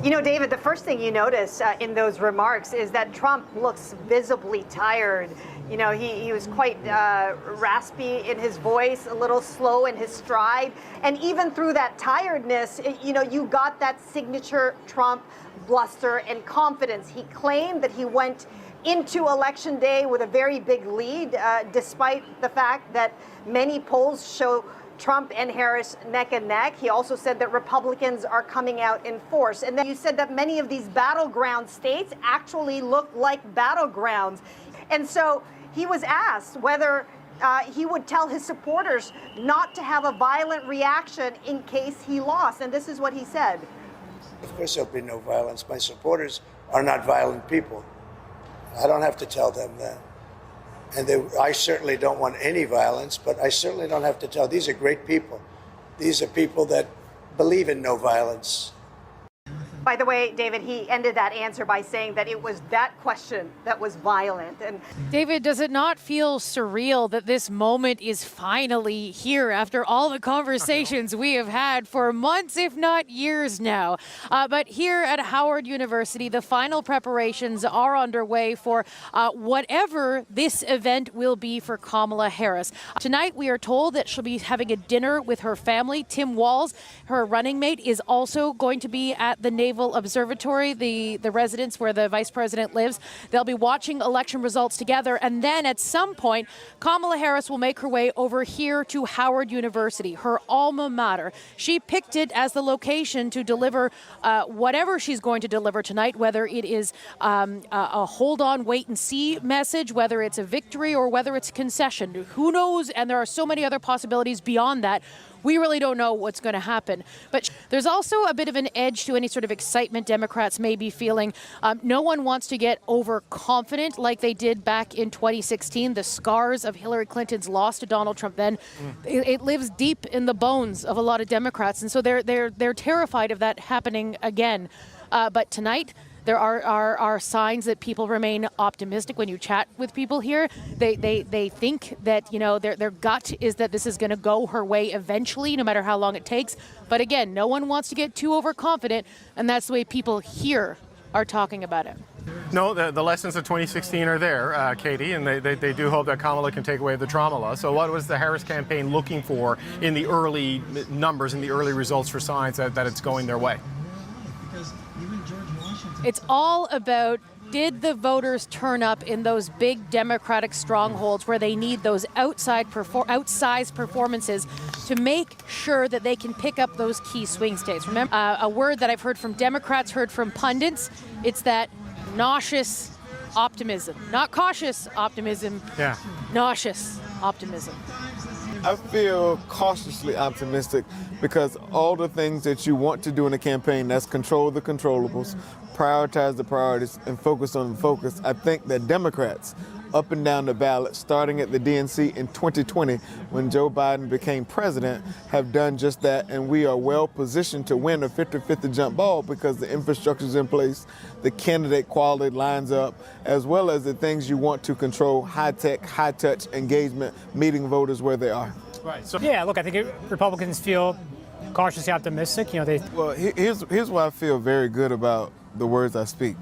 You know, David, the first thing you notice in those remarks is that Trump looks visibly tired. You know, he was quite raspy in his voice, a little slow in his stride. And even through that tiredness, you know, you got that signature Trump bluster and confidence. He claimed that he went into Election Day with a very big lead, despite the fact that many polls show Trump and Harris neck and neck. He also said that Republicans are coming out in force. And then you said that many of these battleground states actually look like battlegrounds. And so he was asked whether he would tell his supporters not to have a violent reaction in case he lost. And this is what he said. Of course there'll be no violence. My supporters are not violent people. I don't have to tell them that. And I certainly don't want any violence, but I certainly don't have to tell. These are great people. These are people that believe in no violence. By the way, David, he ended that answer by saying that it was that question that was violent. And David, does it not feel surreal that this moment is finally here after all the conversations we have had for months, if not years now? But here at Howard University, the final preparations are underway for whatever this event will be for Kamala Harris. Tonight, we are told that she'll be having a dinner with her family. Tim Walz, her running mate, is also going to be at the Naval Observatory, the residence where the vice president lives. They'll be watching election results together, and then at some point, Kamala Harris will make her way over here to Howard University, her alma mater. She picked it as the location to deliver whatever she's going to deliver tonight, whether it is a hold on, wait and see message, whether it's a victory or whether it's a concession. Who knows? And there are so many other possibilities beyond that. We really don't know what's going to happen. But there's also a bit of an edge to any sort of excitement Democrats may be feeling. No one wants to get overconfident like they did back in 2016. The scars of Hillary Clinton's loss to Donald Trump then, it lives deep in the bones of a lot of Democrats. And so they're terrified of that happening again. But tonight, there are signs that people remain optimistic. When you chat with people here, they think that, you know, their gut is that this is going to go her way eventually, no matter how long it takes. But again, no one wants to get too overconfident, and that's the way people here are talking about it. No, the lessons of 2016 are there, Katie, and they do hope that Kamala can take away the trauma. So what was the Harris campaign looking for in the early numbers, in the early results for signs that it's going their way? It's all about, did the voters turn up in those big Democratic strongholds where they need those outsized performances to make sure that they can pick up those key swing states? Remember, a word that I've heard from Democrats, heard from pundits, it's that nauseous optimism. Not cautious optimism, nauseous optimism. I feel cautiously optimistic because all the things that you want to do in a campaign, that's control the controllables, prioritize the priorities, and focus on the focus. I think that Democrats up and down the ballot, starting at the DNC in 2020 when Joe Biden became president, have done just that, and we are well positioned to win a 50-50 jump ball because the infrastructure is in place, the candidate quality lines up, as well as the things you want to control: high-tech, high-touch engagement, meeting voters where they are. Right. So yeah, look, I think Republicans feel cautiously optimistic. You know, Well, here's why I feel very good about the words I speak.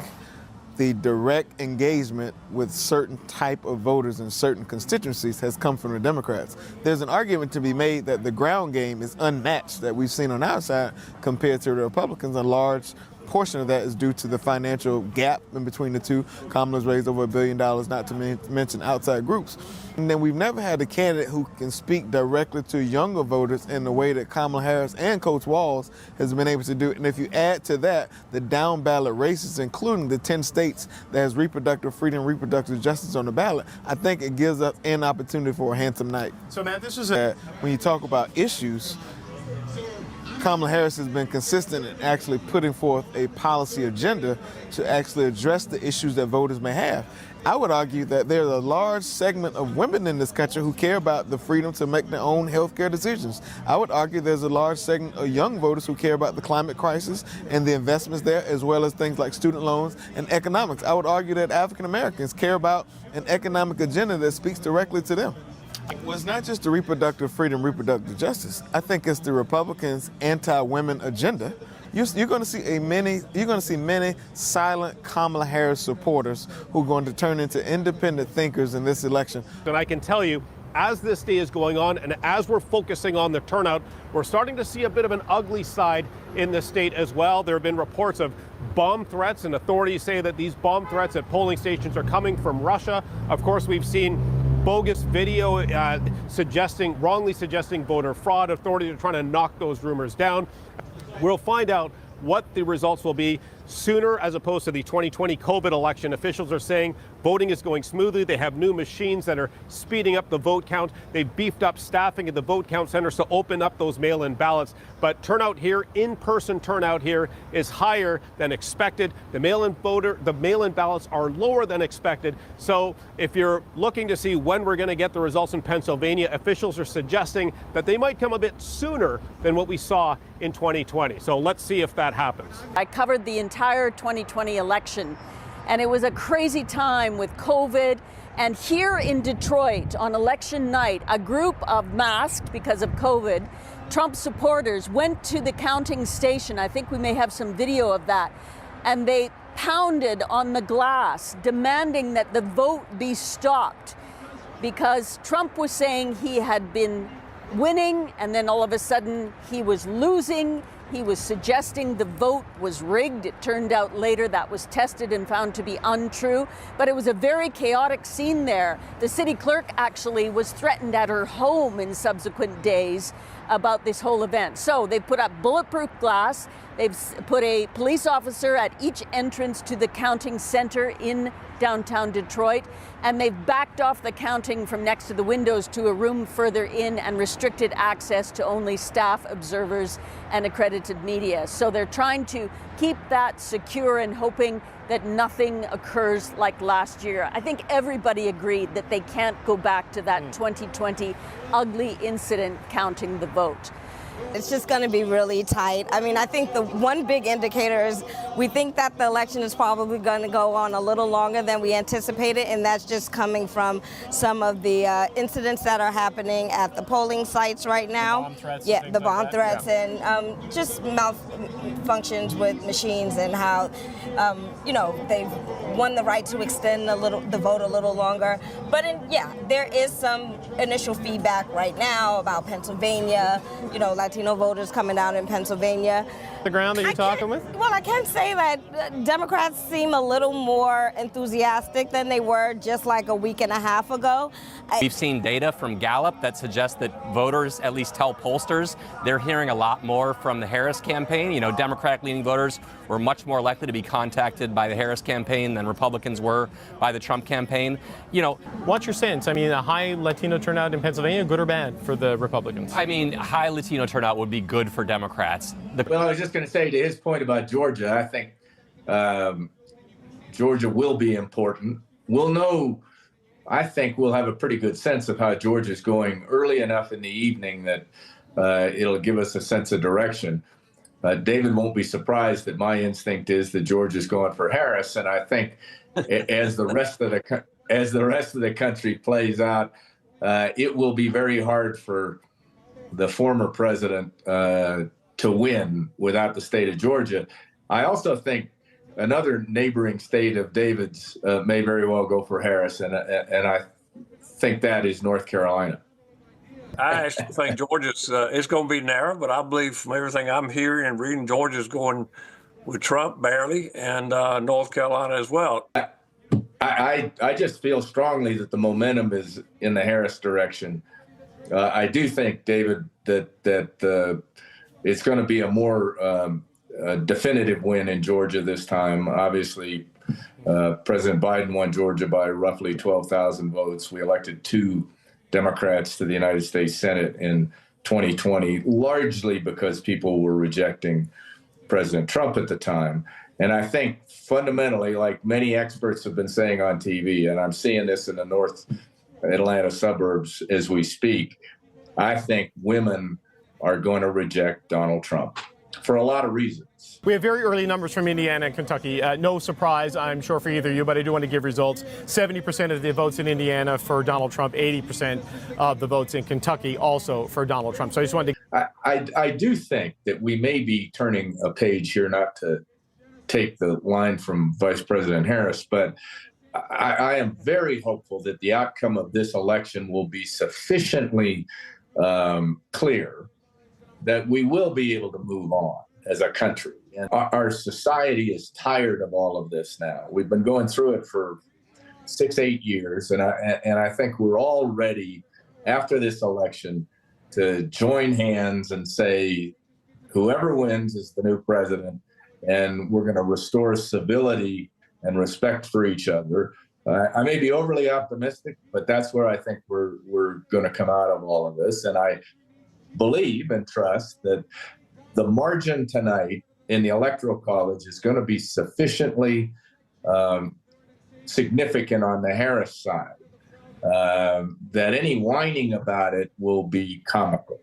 The direct engagement with certain type of voters in certain constituencies has come from the Democrats. There's an argument to be made that the ground game is unmatched that we've seen on our side compared to the Republicans. A large portion of that is due to the financial gap in between the two. Kamala's raised over $1 billion, not to mention outside groups. And then we've never had a candidate who can speak directly to younger voters in the way that Kamala Harris and Coach Walz has been able to do it. And if you add to that the down ballot races, including the 10 states that has reproductive freedom, reproductive justice on the ballot, I think it gives us an opportunity for a handsome night. So, Matt, this is when you talk about issues, Kamala Harris has been consistent in actually putting forth a policy agenda to actually address the issues that voters may have. I would argue that there's a large segment of women in this country who care about the freedom to make their own health care decisions. I would argue there's a large segment of young voters who care about the climate crisis and the investments there, as well as things like student loans and economics. I would argue that African Americans care about an economic agenda that speaks directly to them. Well, it's not just the reproductive freedom, reproductive justice. I think it's the Republicans' anti-women agenda. you're going to see many silent Kamala Harris supporters who are going to turn into independent thinkers in this election. And I can tell you, as this day is going on and as we're focusing on the turnout, we're starting to see a bit of an ugly side in the state as well. There have been reports of bomb threats, and authorities say that these bomb threats at polling stations are coming from Russia. Of course, we've seen bogus video wrongly suggesting voter fraud. Authorities are trying to knock those rumors down. We'll find out what the results will be sooner as opposed to the 2020 COVID election. Officials are saying voting is going smoothly. They have new machines that are speeding up the vote count. They've beefed up staffing at the vote count centers to open up those mail-in ballots. But turnout here, in-person turnout here, is higher than expected. The mail-in ballots are lower than expected. So if you're looking to see when we're going to get the results in Pennsylvania, officials are suggesting that they might come a bit sooner than what we saw in 2020. So let's see if that happens. I covered the entire 2020 election, and it was a crazy time with COVID. And here in Detroit on election night, a group of masked because of COVID Trump supporters went to the counting station. I think we may have some video of that. And they pounded on the glass, demanding that the vote be stopped because Trump was saying he had been winning, and then all of a sudden he was losing. He was suggesting the vote was rigged. It turned out later that was tested and found to be untrue. But it was a very chaotic scene there. The city clerk actually was threatened at her home in subsequent days about this whole event. So they put up bulletproof glass. They've put a police officer at each entrance to the counting center in downtown Detroit, and they've backed off the counting from next to the windows to a room further in and restricted access to only staff, observers, and accredited media. So they're trying to keep that secure and hoping that nothing occurs like last year. I think everybody agreed that they can't go back to that 2020 ugly incident counting the vote. It's just going to be really tight. I mean, I think the one big indicator is we think that the election is probably going to go on a little longer than we anticipated, and that's just coming from some of the incidents that are happening at the polling sites right now. The bomb threats. Yeah, the bomb like threats yeah. And just malfunctions with machines and how, they've won the right to extend the vote a little longer. But there is some initial feedback right now about Pennsylvania, Latino voters coming down in Pennsylvania. The ground that you're talking with? Well, I can say that Democrats seem a little more enthusiastic than they were just like a week and a half ago. We've seen data from Gallup that suggests that voters at least tell pollsters they're hearing a lot more from the Harris campaign. Democratic-leaning voters were much more likely to be contacted by the Harris campaign than Republicans were by the Trump campaign. What's your sense? I mean, a high Latino turnout in Pennsylvania, good or bad for the Republicans? I mean, high Latino turnout would be good for Democrats. Well, I was just going to say to his point about Georgia, I think Georgia will be important. We'll know, I think we'll have a pretty good sense of how Georgia's going early enough in the evening that it'll give us a sense of direction. David won't be surprised that my instinct is that Georgia's going for Harris, and I think as the rest of the country plays out, it will be very hard for the former president to win without the state of Georgia. I also think another neighboring state of David's may very well go for Harris, and I think that is North Carolina. I actually think Georgia's it's going to be narrow, but I believe from everything I'm hearing and reading, Georgia's going with Trump barely, and North Carolina as well. I just feel strongly that the momentum is in the Harris direction. I do think, David, that it's going to be a more definitive win in Georgia this time. Obviously, President Biden won Georgia by roughly 12,000 votes. We elected 2 Democrats to the United States Senate in 2020, largely because people were rejecting President Trump at the time. And I think fundamentally, like many experts have been saying on TV, and I'm seeing this in the North Atlanta suburbs as we speak, I think women are going to reject Donald Trump for a lot of reasons. We have very early numbers from Indiana and Kentucky. No surprise, I'm sure, for either of you, but I do want to give results. 70% of the votes in Indiana for Donald Trump, 80% of the votes in Kentucky also for Donald Trump. So I just wanted to I do think that we may be turning a page here, not to take the line from Vice President Harris, but I am very hopeful that the outcome of this election will be sufficiently clear that we will be able to move on as a country. And our society is tired of all of this now. We've been going through it for 6-8 years, and I think we're all ready after this election to join hands and say, whoever wins is the new president, and we're going to restore civility and respect for each other. I may be overly optimistic, but that's where I think we're going to come out of all of this. And I believe and trust that the margin tonight in the Electoral College is going to be sufficiently significant on the Harris side that any whining about it will be comical.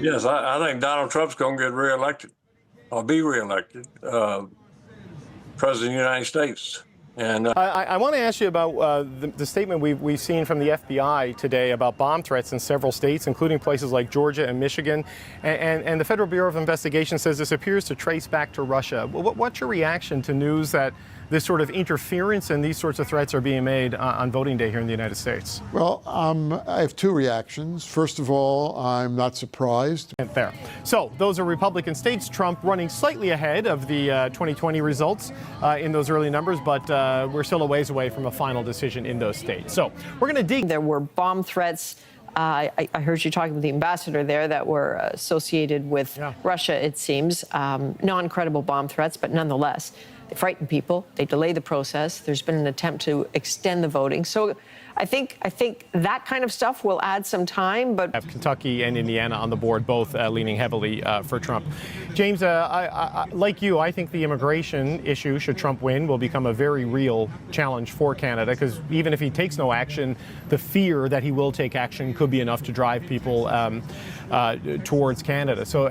Yes, I think Donald Trump's going to get reelected or be reelected President of the United States. And I want to ask you about the statement we've seen from the FBI today about bomb threats in several states, including places like Georgia and Michigan. And the Federal Bureau of Investigation says this appears to trace back to Russia. What's your reaction to news that this sort of interference and these sorts of threats are being made on voting day here in the United States? Well, I have two reactions. First of all, I'm not surprised. There. So those are Republican states. Trump running slightly ahead of the 2020 results in those early numbers, but we're still a ways away from a final decision in those states. So we're going to dig. There were bomb threats. I heard you talking with the ambassador there that were associated with Russia, it seems. Non-credible bomb threats, but nonetheless, they frighten people. They delay the process. There's been an attempt to extend the voting. So I think that kind of stuff will add some time, but have Kentucky and Indiana on the board, both leaning heavily for Trump. James, like you, I think the immigration issue, should Trump win, will become a very real challenge for Canada, because even if he takes no action, the fear that he will take action could be enough to drive people towards Canada. So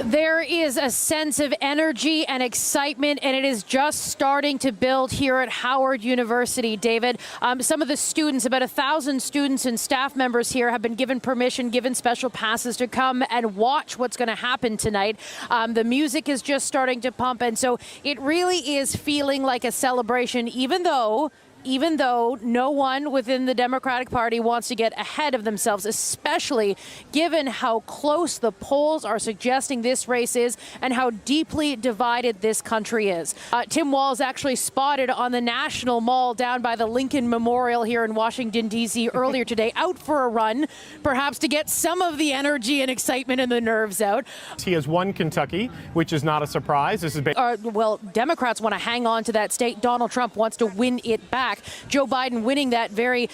there is a sense of energy and excitement, and it is just starting to build here at Howard University, David. Some of the students, about 1,000 students and staff members here, have been given permission, given special passes to come and watch what's going to happen tonight. The music is just starting to pump, and so it really is feeling like a celebration, even though no one within the Democratic Party wants to get ahead of themselves, especially given how close the polls are suggesting this race is and how deeply divided this country is. Tim Walz actually spotted on the National Mall down by the Lincoln Memorial here in Washington, D.C. earlier today, out for a run, perhaps to get some of the energy and excitement and the nerves out. He has won Kentucky, which is not a surprise. This is well, Democrats want to hang on to that state. Donald Trump wants to win it back. Joe Biden winning that very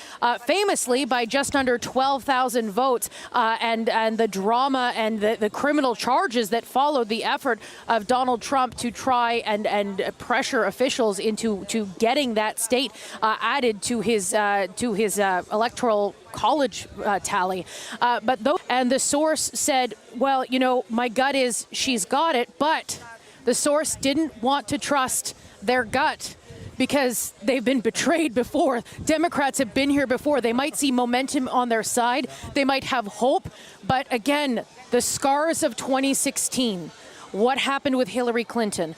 famously by just under 12,000 votes, and the drama and the criminal charges that followed the effort of Donald Trump to try and pressure officials into getting that state added to his electoral college tally. And the source said, well, you know, my gut is she's got it, but the source didn't want to trust their gut, because they've been betrayed before. Democrats have been here before. They might see momentum on their side. They might have hope. But again, the scars of 2016, what happened with Hillary Clinton?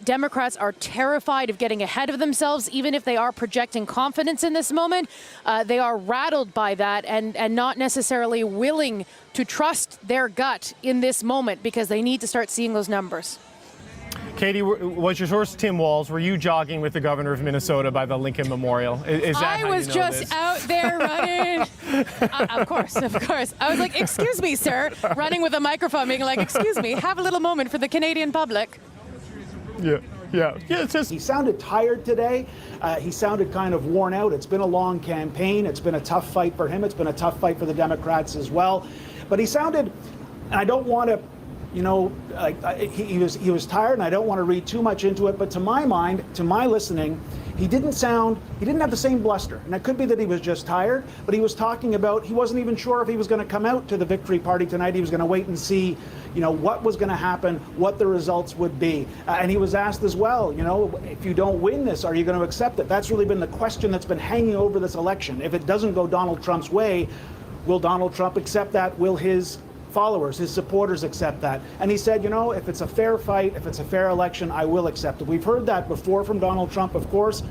Democrats are terrified of getting ahead of themselves, even if they are projecting confidence in this moment. They are rattled by that and not necessarily willing to trust their gut in this moment, because they need to start seeing those numbers. Katie, was your source Tim Walz? Were you jogging with the governor of Minnesota by the Lincoln Memorial? Is that how was you know just this? out there running. Of course. I was like, excuse me, sir, running with a microphone, being like, excuse me, have a little moment for the Canadian public. Yeah, it's just... He sounded tired today. He sounded kind of worn out. It's been a long campaign. It's been a tough fight for him. It's been a tough fight for the Democrats as well. But he sounded, and I don't want to, he was tired, and I don't want to read too much into it, but to my mind, to my listening, he didn't have the same bluster. And it could be that he was just tired, but he was talking about, he wasn't even sure if he was going to come out to the victory party tonight. He was going to wait and see, what was going to happen, what the results would be. And he was asked as well, if you don't win this, are you going to accept it? That's really been the question that's been hanging over this election. If it doesn't go Donald Trump's way, will Donald Trump accept that? Will his followers, his supporters accept that. And he said, you know, if it's a fair fight, if it's a fair election, I will accept it. We've heard that before from Donald Trump, of course,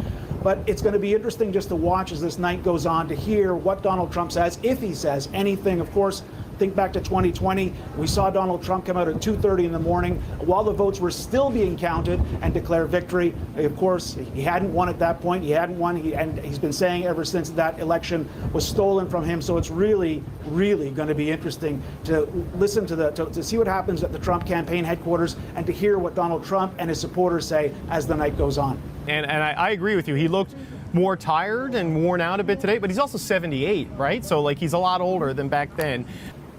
but it's going to be interesting just to watch as this night goes on to hear what Donald Trump says, if he says anything. Of course, think back to 2020. We saw Donald Trump come out at 2:30 in the morning while the votes were still being counted and declare victory. Of course, he hadn't won at that point. He hadn't won, and he's been saying ever since that election was stolen from him. So it's really, really going to be interesting to listen to see what happens at the Trump campaign headquarters and to hear what Donald Trump and his supporters say as the night goes on. And I agree with you. He looked more tired and worn out a bit today, but he's also 78, right? So like he's a lot older than back then.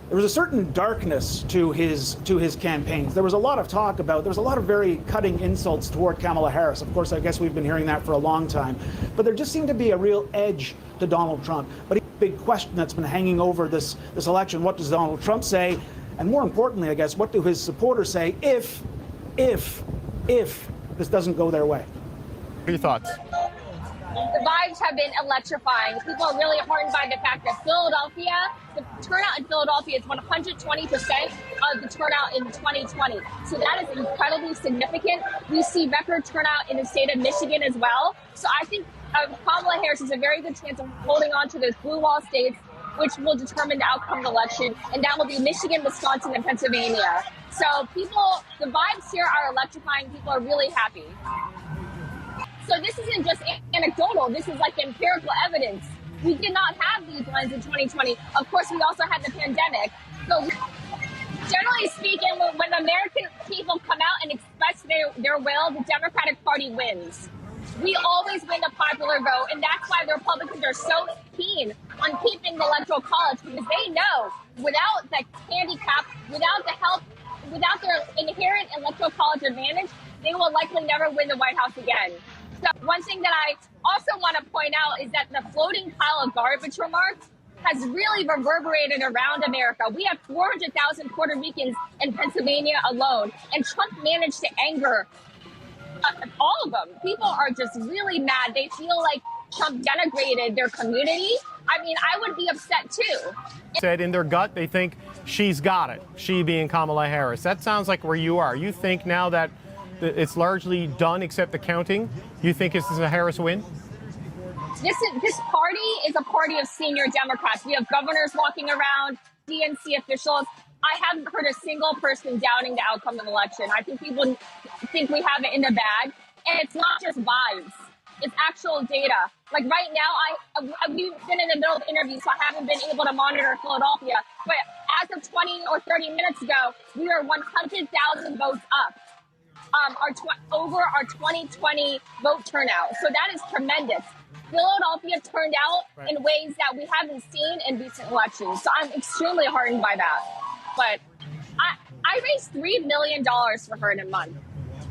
There was a certain darkness to his campaigns. There was a lot of talk about, there was a lot of very cutting insults toward Kamala Harris. Of course, I guess we've been hearing that for a long time. But there just seemed to be a real edge to Donald Trump. But a big question that's been hanging over this election, what does Donald Trump say? And more importantly, I guess, what do his supporters say if this doesn't go their way? What are your thoughts? The vibes have been electrifying. People are really heartened by the fact that Philadelphia, the turnout in Philadelphia is 120% of the turnout in 2020. So that is incredibly significant. We see record turnout in the state of Michigan as well. So I think Kamala Harris has a very good chance of holding on to those blue wall states, which will determine the outcome of the election. And that will be Michigan, Wisconsin, and Pennsylvania. So the vibes here are electrifying. People are really happy. So this isn't just anecdotal. This is like empirical evidence. We did not have these lines in 2020. Of course, we also had the pandemic. So generally speaking, when the American people come out and express their will, the Democratic Party wins. We always win the popular vote, and that's why the Republicans are so keen on keeping the Electoral College, because they know without the handicap, without the help, without their inherent Electoral College advantage, they will likely never win the White House again. So one thing that I also want to point out is that the floating pile of garbage remarks has really reverberated around America. We have 400,000 Puerto Ricans in Pennsylvania alone, and Trump managed to anger all of them. People are just really mad. They feel like Trump denigrated their community. I mean, I would be upset too. Said in their gut, they think she's got it, she being Kamala Harris. That sounds like where you are. You think now that it's largely done except the counting, you think this is a Harris win? This party is a party of senior Democrats. We have governors walking around, DNC officials. I haven't heard a single person doubting the outcome of the election. I think people think we have it in the bag. And it's not just vibes. It's actual data. Like right now, we've been in the middle of interviews, so I haven't been able to monitor Philadelphia. But as of 20 or 30 minutes ago, we are 100,000 votes up. Over our 2020 vote turnout. So that is tremendous. Philadelphia turned out in ways that we haven't seen in recent elections. So I'm extremely heartened by that. But I raised $3 million for her in a month.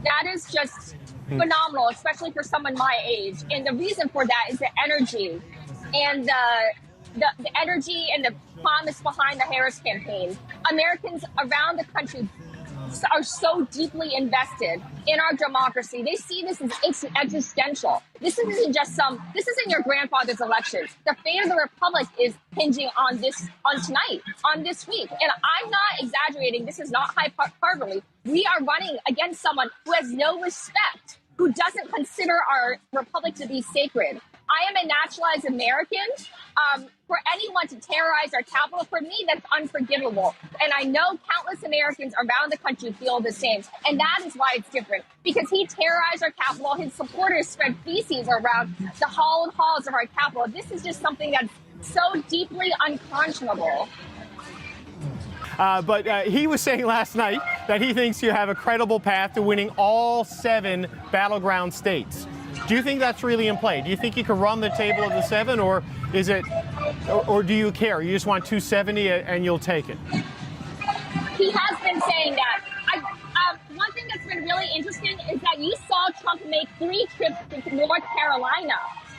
That is just phenomenal, especially for someone my age. And the reason for that is the energy and the energy and the promise behind the Harris campaign. Americans around the country are so deeply invested in our democracy. They see this as existential. This isn't your grandfather's election. The fate of the republic is hinging on tonight, on this week. And I'm not exaggerating. This is not hyperbole. We are running against someone who has no respect, who doesn't consider our republic to be sacred. I am a naturalized American. For anyone to terrorize our capital, for me, that's unforgivable. And I know countless Americans around the country feel the same. And that is why it's different. Because he terrorized our capital. His supporters spread feces around the hallowed halls of our capital. This is just something that's so deeply unconscionable. But he was saying last night that he thinks you have a credible path to winning all 7 battleground states. Do you think that's really in play? Do you think you can run the table of the 7, or is it, or do you care? You just want 270 and you'll take it? He has been saying that. One thing that's been really interesting is that you saw Trump make 3 trips to North Carolina.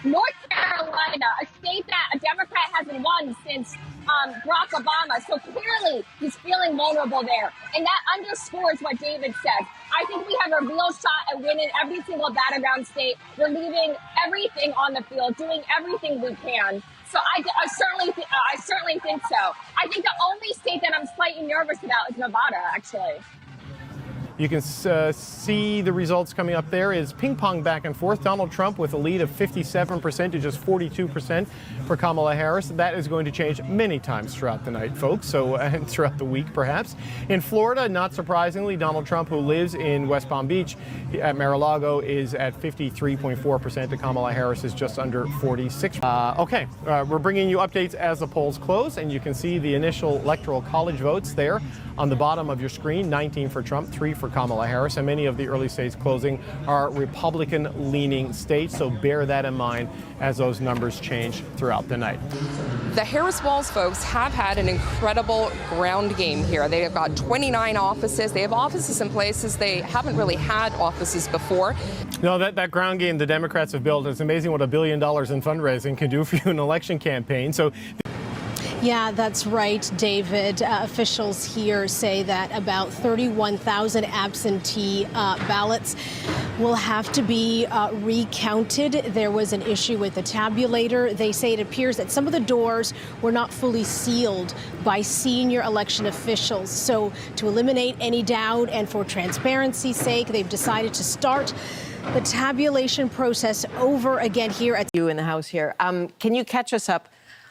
North Carolina, a state that a Democrat hasn't won since Barack Obama. So clearly he's feeling vulnerable there. And that underscores what David said. I think we have a real shot at winning every single battleground state. We're leaving everything on the field, doing everything we can. So I certainly think so. I think the only state that I'm slightly nervous about is Nevada, actually. You can see the results coming up there is ping pong back and forth. Donald Trump with a lead of 57% to just 42% for Kamala Harris. That is going to change many times throughout the night, folks, so and throughout the week, perhaps. In Florida, not surprisingly, Donald Trump, who lives in West Palm Beach at Mar-a-Lago, is at 53.4% to Kamala Harris is just under 46. We're bringing you updates as the polls close, and you can see the initial electoral college votes there on the bottom of your screen. 19 for Trump, 3 for Kamala Harris, and many of the early states closing are Republican-leaning states, so bear that in mind as those numbers change throughout the night. The Harris Walls folks have had an incredible ground game here. They have got 29 offices. They have offices in places they haven't really had offices before. No, that ground game the Democrats have built, it's amazing what $1 billion in fundraising can do for you in an election campaign. So. Yeah, that's right, David. Officials here say that about 31,000 absentee ballots will have to be recounted. There was an issue with the tabulator. They say it appears that some of the doors were not fully sealed by senior election officials. So to eliminate any doubt and for transparency's sake, they've decided to start the tabulation process over again here at you in the House here. Can you catch us up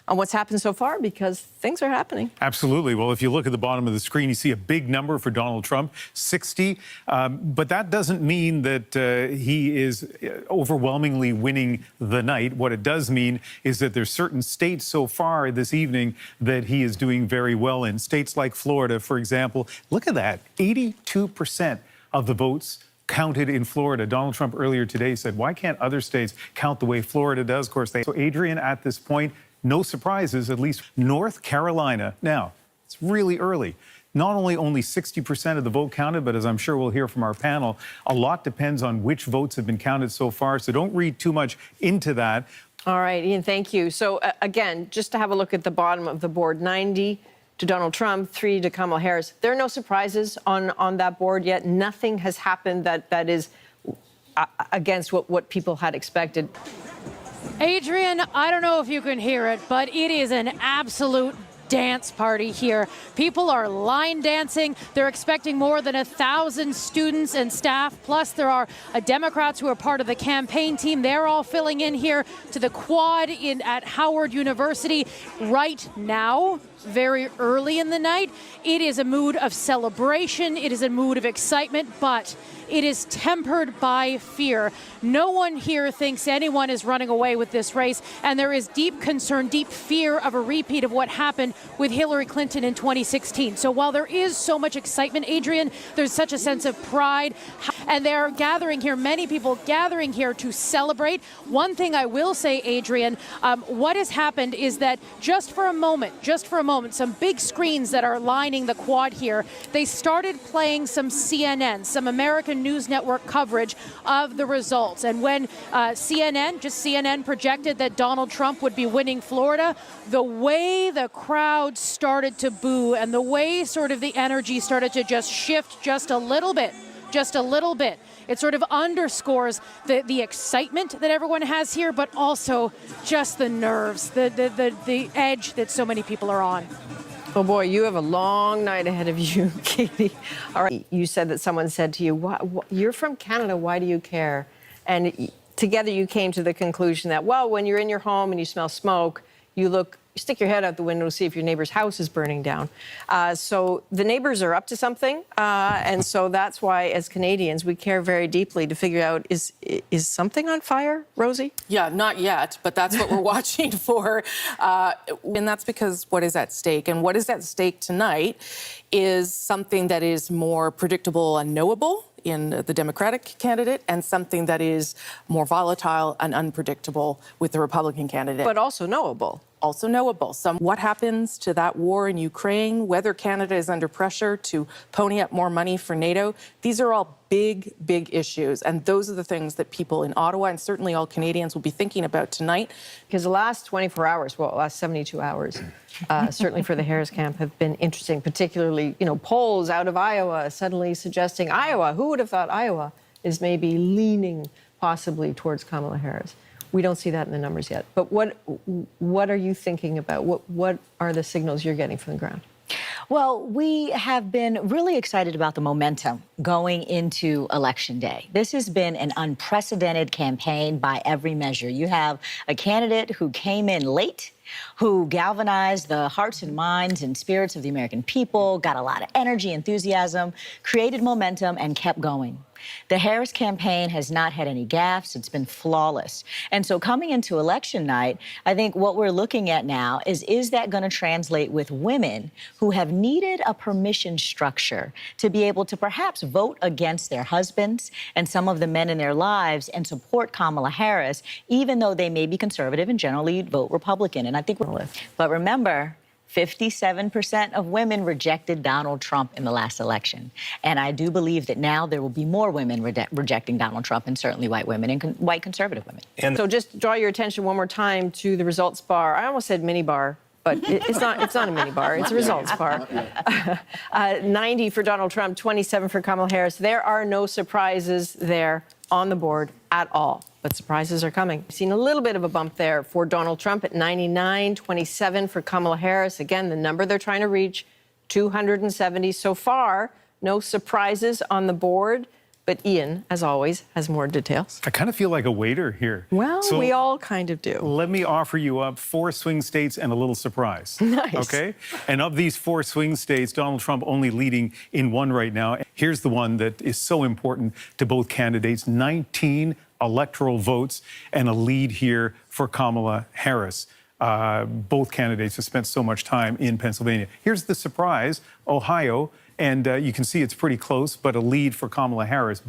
on what's happened so far, because things are happening? Absolutely. Well, if you look at the bottom of the screen, you see a big number for Donald Trump, 60. But that doesn't mean that he is overwhelmingly winning the night. What it does mean is that there's certain states so far this evening that he is doing very well in. States like Florida, for example. Look at that, 82% of the votes counted in Florida. Donald Trump earlier today said, why can't other states count the way Florida does? Of course, so Adrian, at this point, no surprises, at least North Carolina. Now, it's really early. Not only 60% of the vote counted, but as I'm sure we'll hear from our panel, a lot depends on which votes have been counted so far. So don't read too much into that. All right, Ian, thank you. So again, just to have a look at the bottom of the board, 90 to Donald Trump, 3 to Kamala Harris. There are no surprises on that board yet. Nothing has happened that is against what people had expected. Adrian, I don't know if you can hear it, but it is an absolute dance party here. People are line dancing. They're expecting more than 1,000 students and staff. Plus, there are Democrats who are part of the campaign team. They're all filling in here to the quad at Howard University right now. Very early in the night. It is a mood of celebration. It is a mood of excitement, but it is tempered by fear. No one here thinks anyone is running away with this race, and there is deep concern, deep fear of a repeat of what happened with Hillary Clinton in 2016. So while there is so much excitement, Adrian, there's such a sense of pride, and they're gathering here, many people gathering here to celebrate. One thing I will say, Adrian, what has happened is that just for a moment, some big screens that are lining the quad here, they started playing some CNN, some American News Network coverage of the results. And when CNN projected that Donald Trump would be winning Florida, the way the crowd started to boo and the way sort of the energy started to just shift just a little bit. It sort of underscores the excitement that everyone has here, but also just the nerves, the edge that so many people are on. Oh boy, you have a long night ahead of you, Katie. All right, you said that someone said to you, you're from Canada, why do you care? And together you came to the conclusion that, well, when you're in your home and you smell smoke, you stick your head out the window to see if your neighbor's house is burning down. So the neighbors are up to something, and so that's why, as Canadians, we care very deeply to figure out, is something on fire, Rosie? Yeah, not yet, but that's what we're watching for. And that's because what is at stake? And what is at stake tonight is something that is more predictable and knowable in the Democratic candidate, and something that is more volatile and unpredictable with the Republican candidate. But also knowable. Also knowable. What happens to that war in Ukraine, whether Canada is under pressure to pony up more money for NATO, these are all big, big issues. And those are the things that people in Ottawa and certainly all Canadians will be thinking about tonight. Because the last 24 hours, well, last 72 hours, certainly for the Harris camp have been interesting, particularly, polls out of Iowa suddenly suggesting Iowa. Who would have thought Iowa is maybe leaning possibly towards Kamala Harris? We don't see that in the numbers yet. But what are you thinking about? What are the signals you're getting from the ground? Well, we have been really excited about the momentum going into Election Day. This has been an unprecedented campaign by every measure. You have a candidate who came in late, who galvanized the hearts and minds and spirits of the American people, got a lot of energy, enthusiasm, created momentum, and kept going. The Harris campaign has not had any gaffes. It's been flawless. And so coming into election night, I think what we're looking at now is that going to translate with women who have needed a permission structure to be able to perhaps vote against their husbands and some of the men in their lives and support Kamala Harris, even though they may be conservative and generally vote Republican. And I think but remember, 57% of women rejected Donald Trump in the last election. And I do believe that now there will be more women rejecting Donald Trump, and certainly white women and white conservative women. And so just draw your attention one more time to the results bar. I almost said mini bar, but it's not a mini bar. It's a results bar. 90 for Donald Trump, 27 for Kamala Harris. There are no surprises there on the board at all. But surprises are coming. We've seen a little bit of a bump there for Donald Trump at 99, 27 for Kamala Harris. Again, the number they're trying to reach, 270 so far. No surprises on the board. But Ian, as always, has more details. I kind of feel like a waiter here. Well, so we all kind of do. Let me offer you up 4 swing states and a little surprise. Nice. Okay? And of these 4 swing states, Donald Trump only leading in one right now. Here's the one that is so important to both candidates. 19 electoral votes and a lead here for Kamala Harris. Both candidates have spent so much time in Pennsylvania. Here's the surprise, Ohio. And you can see it's pretty close, but a lead for Kamala Harris.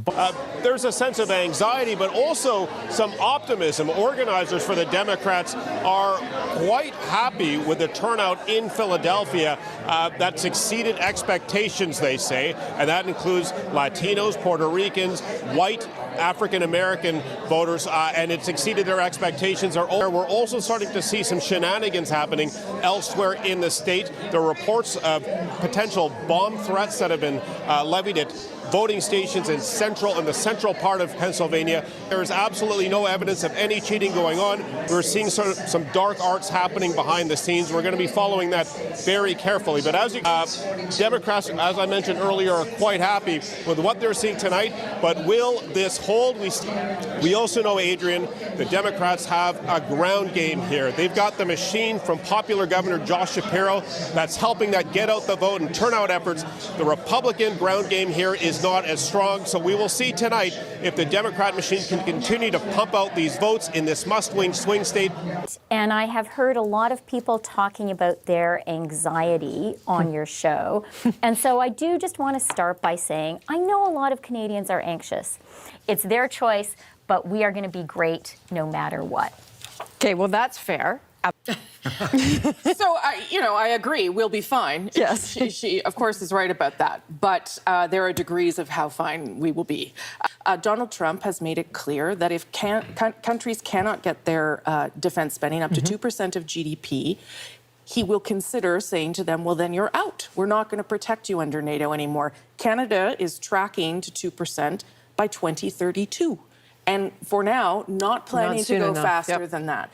There's a sense of anxiety, but also some optimism. Organizers for the Democrats are quite happy with the turnout in Philadelphia that's exceeded expectations, they say. And that includes Latinos, Puerto Ricans, white African-American voters, and it's exceeded their expectations. We're also starting to see some shenanigans happening elsewhere in the state. There are reports of potential bomb threats that have been levied at voting stations in the central part of Pennsylvania. There is absolutely no evidence of any cheating going on. We're seeing some dark arts happening behind the scenes. We're going to be following that very carefully. But as Democrats, as I mentioned earlier, are quite happy with what they're seeing tonight. But will this hold? We also know, Adrian, the Democrats have a ground game here. They've got the machine from popular Governor Josh Shapiro that's helping that get out the vote and turnout efforts. The Republican ground game here is not as strong. So we will see tonight if the Democrat machine can continue to pump out these votes in this must-win swing state. And I have heard a lot of people talking about their anxiety on your show. And so I do just want to start by saying, I know a lot of Canadians are anxious. It's their choice, but we are going to be great no matter what. Okay, well, that's fair. So, I agree. We'll be fine. Yes. She, of course, is right about that. But there are degrees of how fine we will be. Donald Trump has made it clear that if countries cannot get their defense spending up to 2% of GDP, he will consider saying to them, well, then you're out. We're not going to protect you under NATO anymore. Canada is tracking to 2% by 2032. And for now, not planning to go faster than that.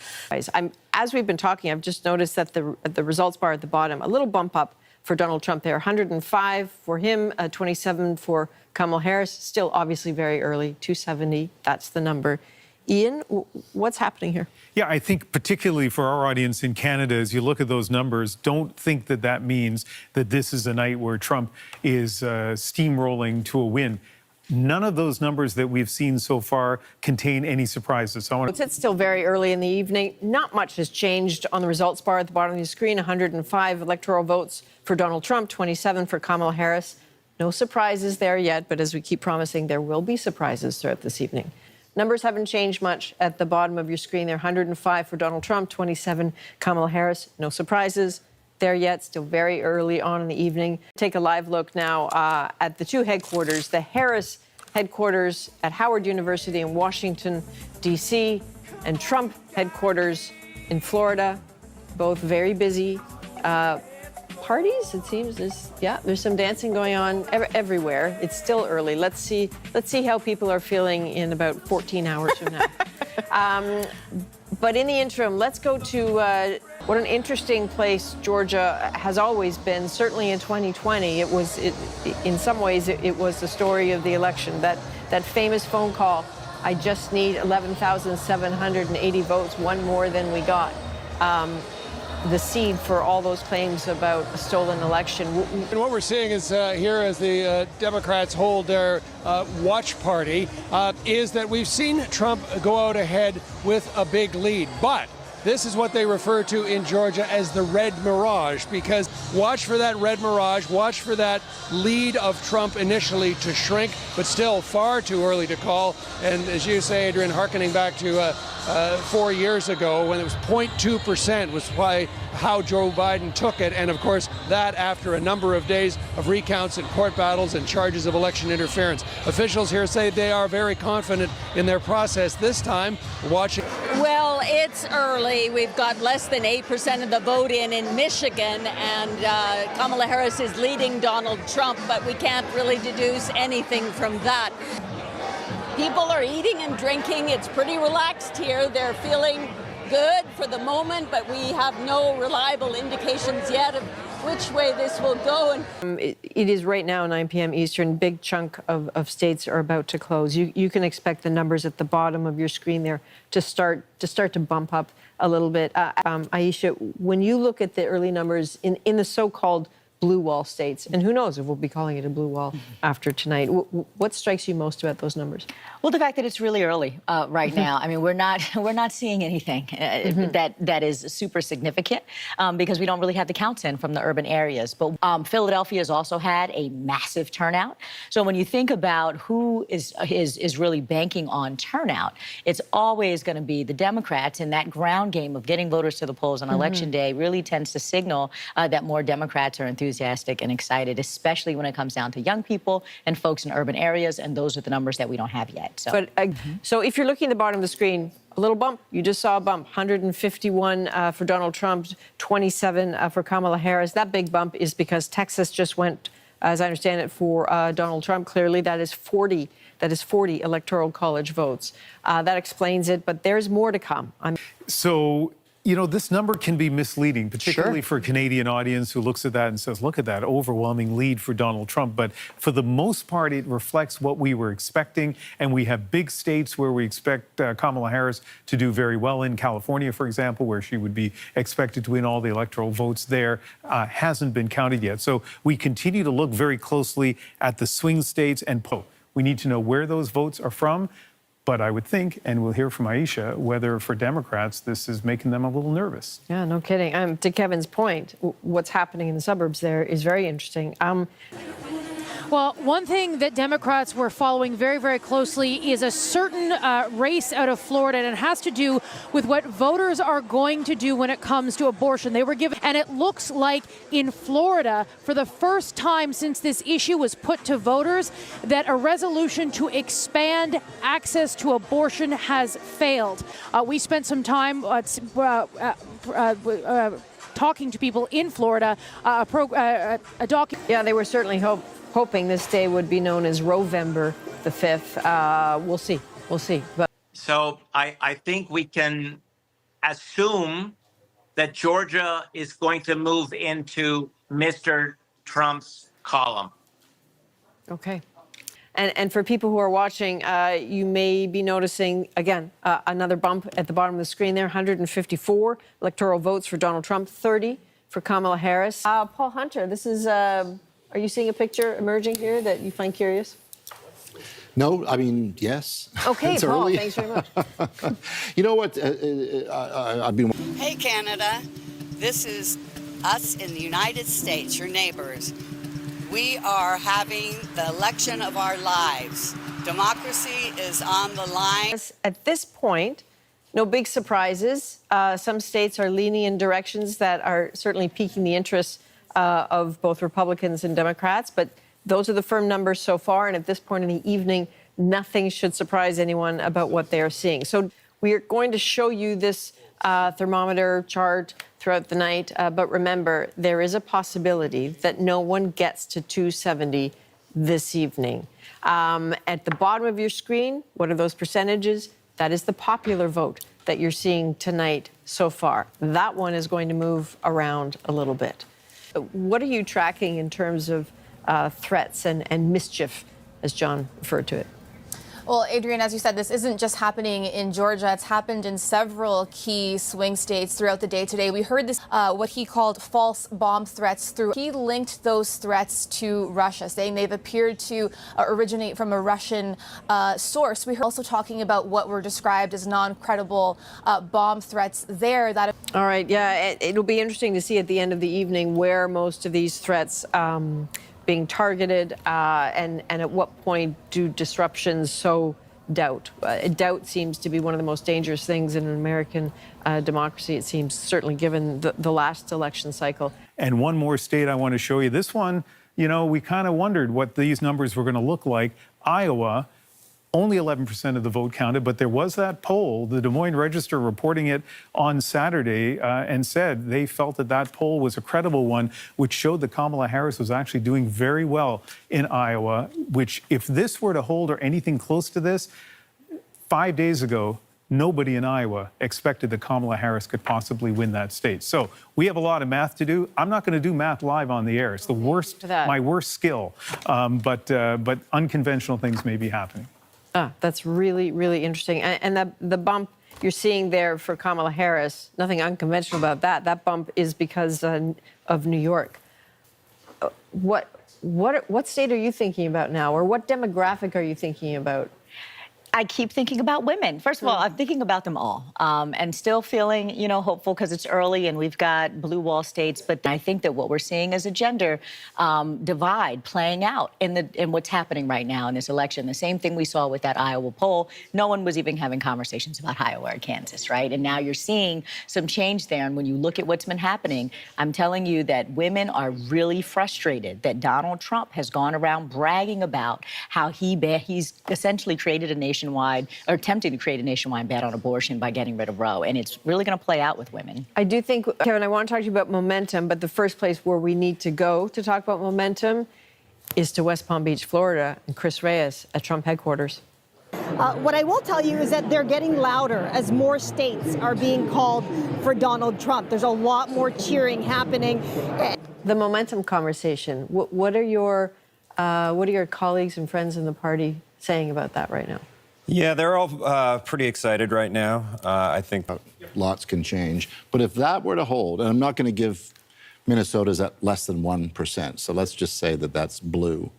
As we've been talking, I've just noticed that the results bar at the bottom, a little bump up for Donald Trump there. 105 for him, 27 for Kamala Harris. Still obviously very early, 270, that's the number. Ian, what's happening here? Yeah, I think particularly for our audience in Canada, as you look at those numbers, don't think that that means that this is a night where Trump is steamrolling to a win. None of those numbers that we've seen so far contain any surprises. So It's still very early in the evening. Not much has changed on the results bar at the bottom of the screen. 105 electoral votes for Donald Trump, 27 for Kamala Harris. No surprises there yet, but as we keep promising, there will be surprises throughout this evening. Numbers haven't changed much at the bottom of your screen there. 105 for Donald Trump, 27 Kamala Harris. No surprises there yet, still very early on in the evening. Take a live look now at the two headquarters, the Harris headquarters at Howard University in Washington, D.C., and Trump headquarters in Florida, both very busy. Parties, it seems. There's some dancing going on everywhere. It's still early. Let's see how people are feeling in about 14 hours from now. But in the interim, let's go to what an interesting place Georgia has always been. Certainly in 2020, in some ways, it was the story of the election. That famous phone call, I just need 11,780 votes, one more than we got. The seed for all those claims about a stolen election. And what we're seeing is here as the Democrats hold their watch party is that we've seen Trump go out ahead with a big lead. But this is what they refer to in Georgia as the red mirage, because watch for that red mirage, watch for that lead of Trump initially to shrink, but still far too early to call. And as you say, Adrian, hearkening back to 4 years ago when it was 0.2% was how Joe Biden took it. And of course, that after a number of days of recounts and court battles and charges of election interference. Officials here say they are very confident in their process this time. Watching. Well, it's early. We've got less than 8% of the vote in Michigan, and Kamala Harris is leading Donald Trump, but we can't really deduce anything from that. People are eating and drinking. It's pretty relaxed here. They're feeling good for the moment, but we have no reliable indications yet of which way this will go. It is right now 9 p.m. Eastern. Big chunk of states are about to close. You can expect the numbers at the bottom of your screen there to start to bump up a little bit. Aisha, when you look at the early numbers in the so-called blue wall states, and who knows if we'll be calling it a blue wall after tonight, what strikes you most about those numbers? Well, the fact that it's really early right now. I mean, we're not seeing anything that is super significant because we don't really have the counts in from the urban areas. But Philadelphia has also had a massive turnout. So when you think about who is really banking on turnout, it's always going to be the Democrats, and that ground game of getting voters to the polls on election day really tends to signal that more Democrats are enthusiastic and excited, especially when it comes down to young people and folks in urban areas, and those are the numbers that we don't have yet. So, so if you're looking at the bottom of the screen, a little bump. You just saw a bump. 151 for Donald Trump, 27 for Kamala Harris. That big bump is because Texas just went, as I understand it, for Donald Trump. Clearly, that is 40. That is 40 Electoral College votes. That explains it, but there's more to come. So, you know, this number can be misleading, particularly for a Canadian audience who looks at that and says, look at that overwhelming lead for Donald Trump. But for the most part, it reflects what we were expecting. And we have big states where we expect Kamala Harris to do very well. In California, for example, where she would be expected to win all the electoral votes there, hasn't been counted yet. So we continue to look very closely at the swing states and we need to know where those votes are from. But I would think, and we'll hear from Aisha, whether for Democrats this is making them a little nervous. Yeah, no kidding. To Kevin's point, what's happening in the suburbs there is very interesting. Well, one thing that Democrats were following very, very closely is a certain race out of Florida, and it has to do with what voters are going to do when it comes to abortion. They were given, and it looks like in Florida, for the first time since this issue was put to voters, that a resolution to expand access to abortion has failed. We spent some time talking to people in Florida. Yeah, they were certainly hoping this day would be known as Rovember the 5th. We'll see. We'll see. But so I think we can assume that Georgia is going to move into Mr. Trump's column. Okay. And for people who are watching, you may be noticing, again, another bump at the bottom of the screen there, 154 electoral votes for Donald Trump, 30 for Kamala Harris. Paul Hunter, this is... Are you seeing a picture emerging here that you find curious? No, I mean, yes. Okay, it's Paul, early. thanks very much. You know what? I've been... Hey, Canada. This is us in the United States, your neighbors. We are having the election of our lives. Democracy is on the line. At this point, no big surprises. Some states are leaning in directions that are certainly piquing the interest of both Republicans and Democrats, but those are the firm numbers so far, and at this point in the evening, nothing should surprise anyone about what they are seeing. So we are going to show you this thermometer chart throughout the night, but remember, there is a possibility that no one gets to 270 this evening. At the bottom of your screen, what are those percentages? That is the popular vote that you're seeing tonight so far. That one is going to move around a little bit. What are you tracking in terms of threats and mischief, as John referred to it? Well, Adrienne, as you said, this isn't just happening in Georgia. It's happened in several key swing states throughout the day today. We heard this, what he called false bomb threats through. He linked those threats to Russia, saying they've appeared to originate from a Russian source. We heard also talking about what were described as non-credible bomb threats there. That. All right, yeah, it'll be interesting to see at the end of the evening where most of these threats being targeted, and at what point do disruptions sow doubt? Doubt seems to be one of the most dangerous things in an American democracy, it seems, certainly given the last election cycle. And one more state I want to show you. This one, you know, we kind of wondered what these numbers were going to look like. Iowa, only 11% of the vote counted, but there was that poll, the Des Moines Register reporting it on Saturday, and said they felt that that poll was a credible one, which showed that Kamala Harris was actually doing very well in Iowa, which if this were to hold or anything close to this, 5 days ago, nobody in Iowa expected that Kamala Harris could possibly win that state. So we have a lot of math to do. I'm not going to do math live on the air. It's the worst, my worst skill, but unconventional things may be happening. That's really, really interesting. And the bump you're seeing there for Kamala Harris, nothing unconventional about that. That bump is because of New York. What state are you thinking about now, or what demographic are you thinking about? I keep thinking about women. First of all, I'm thinking about them all, and still feeling, you know, hopeful because it's early and we've got blue wall states. But I think that what we're seeing is a gender divide playing out in what's happening right now in this election. The same thing we saw with that Iowa poll. No one was even having conversations about Iowa or Kansas, right? And now you're seeing some change there. And when you look at what's been happening, I'm telling you that women are really frustrated that Donald Trump has gone around bragging about how he's essentially created a nationwide, or attempting to create a nationwide ban on abortion by getting rid of Roe. And it's really going to play out with women. I do think, Kevin, I want to talk to you about momentum, but the first place where we need to go to talk about momentum is to West Palm Beach, Florida, and Chris Reyes at Trump headquarters. What I will tell you is that they're getting louder as more states are being called for Donald Trump. There's a lot more cheering happening. The momentum conversation, what are your colleagues and friends in the party saying about that right now? Yeah, they're all pretty excited right now. I think lots can change. But if that were to hold, and I'm not going to give Minnesota's at less than 1%, so let's just say that that's blue.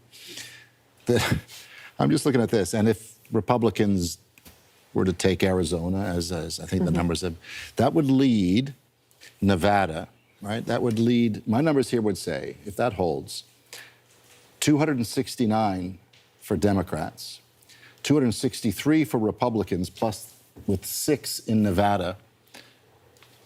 I'm just looking at this, and if Republicans were to take Arizona, as I think the numbers have, that would lead Nevada, right? That would lead, my numbers here would say, if that holds, 269 for Democrats, 263 for Republicans, plus with 6 in Nevada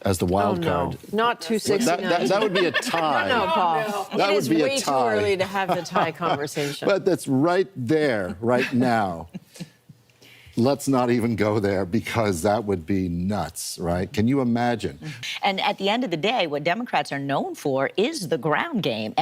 as the wild card. Not 269. That would be a tie. No, Paul. That would be a tie. It is way too early to have the tie conversation. But that's right there, right now. Let's not even go there, because that would be nuts, right? Can you imagine? And at the end of the day, what Democrats are known for is the ground game.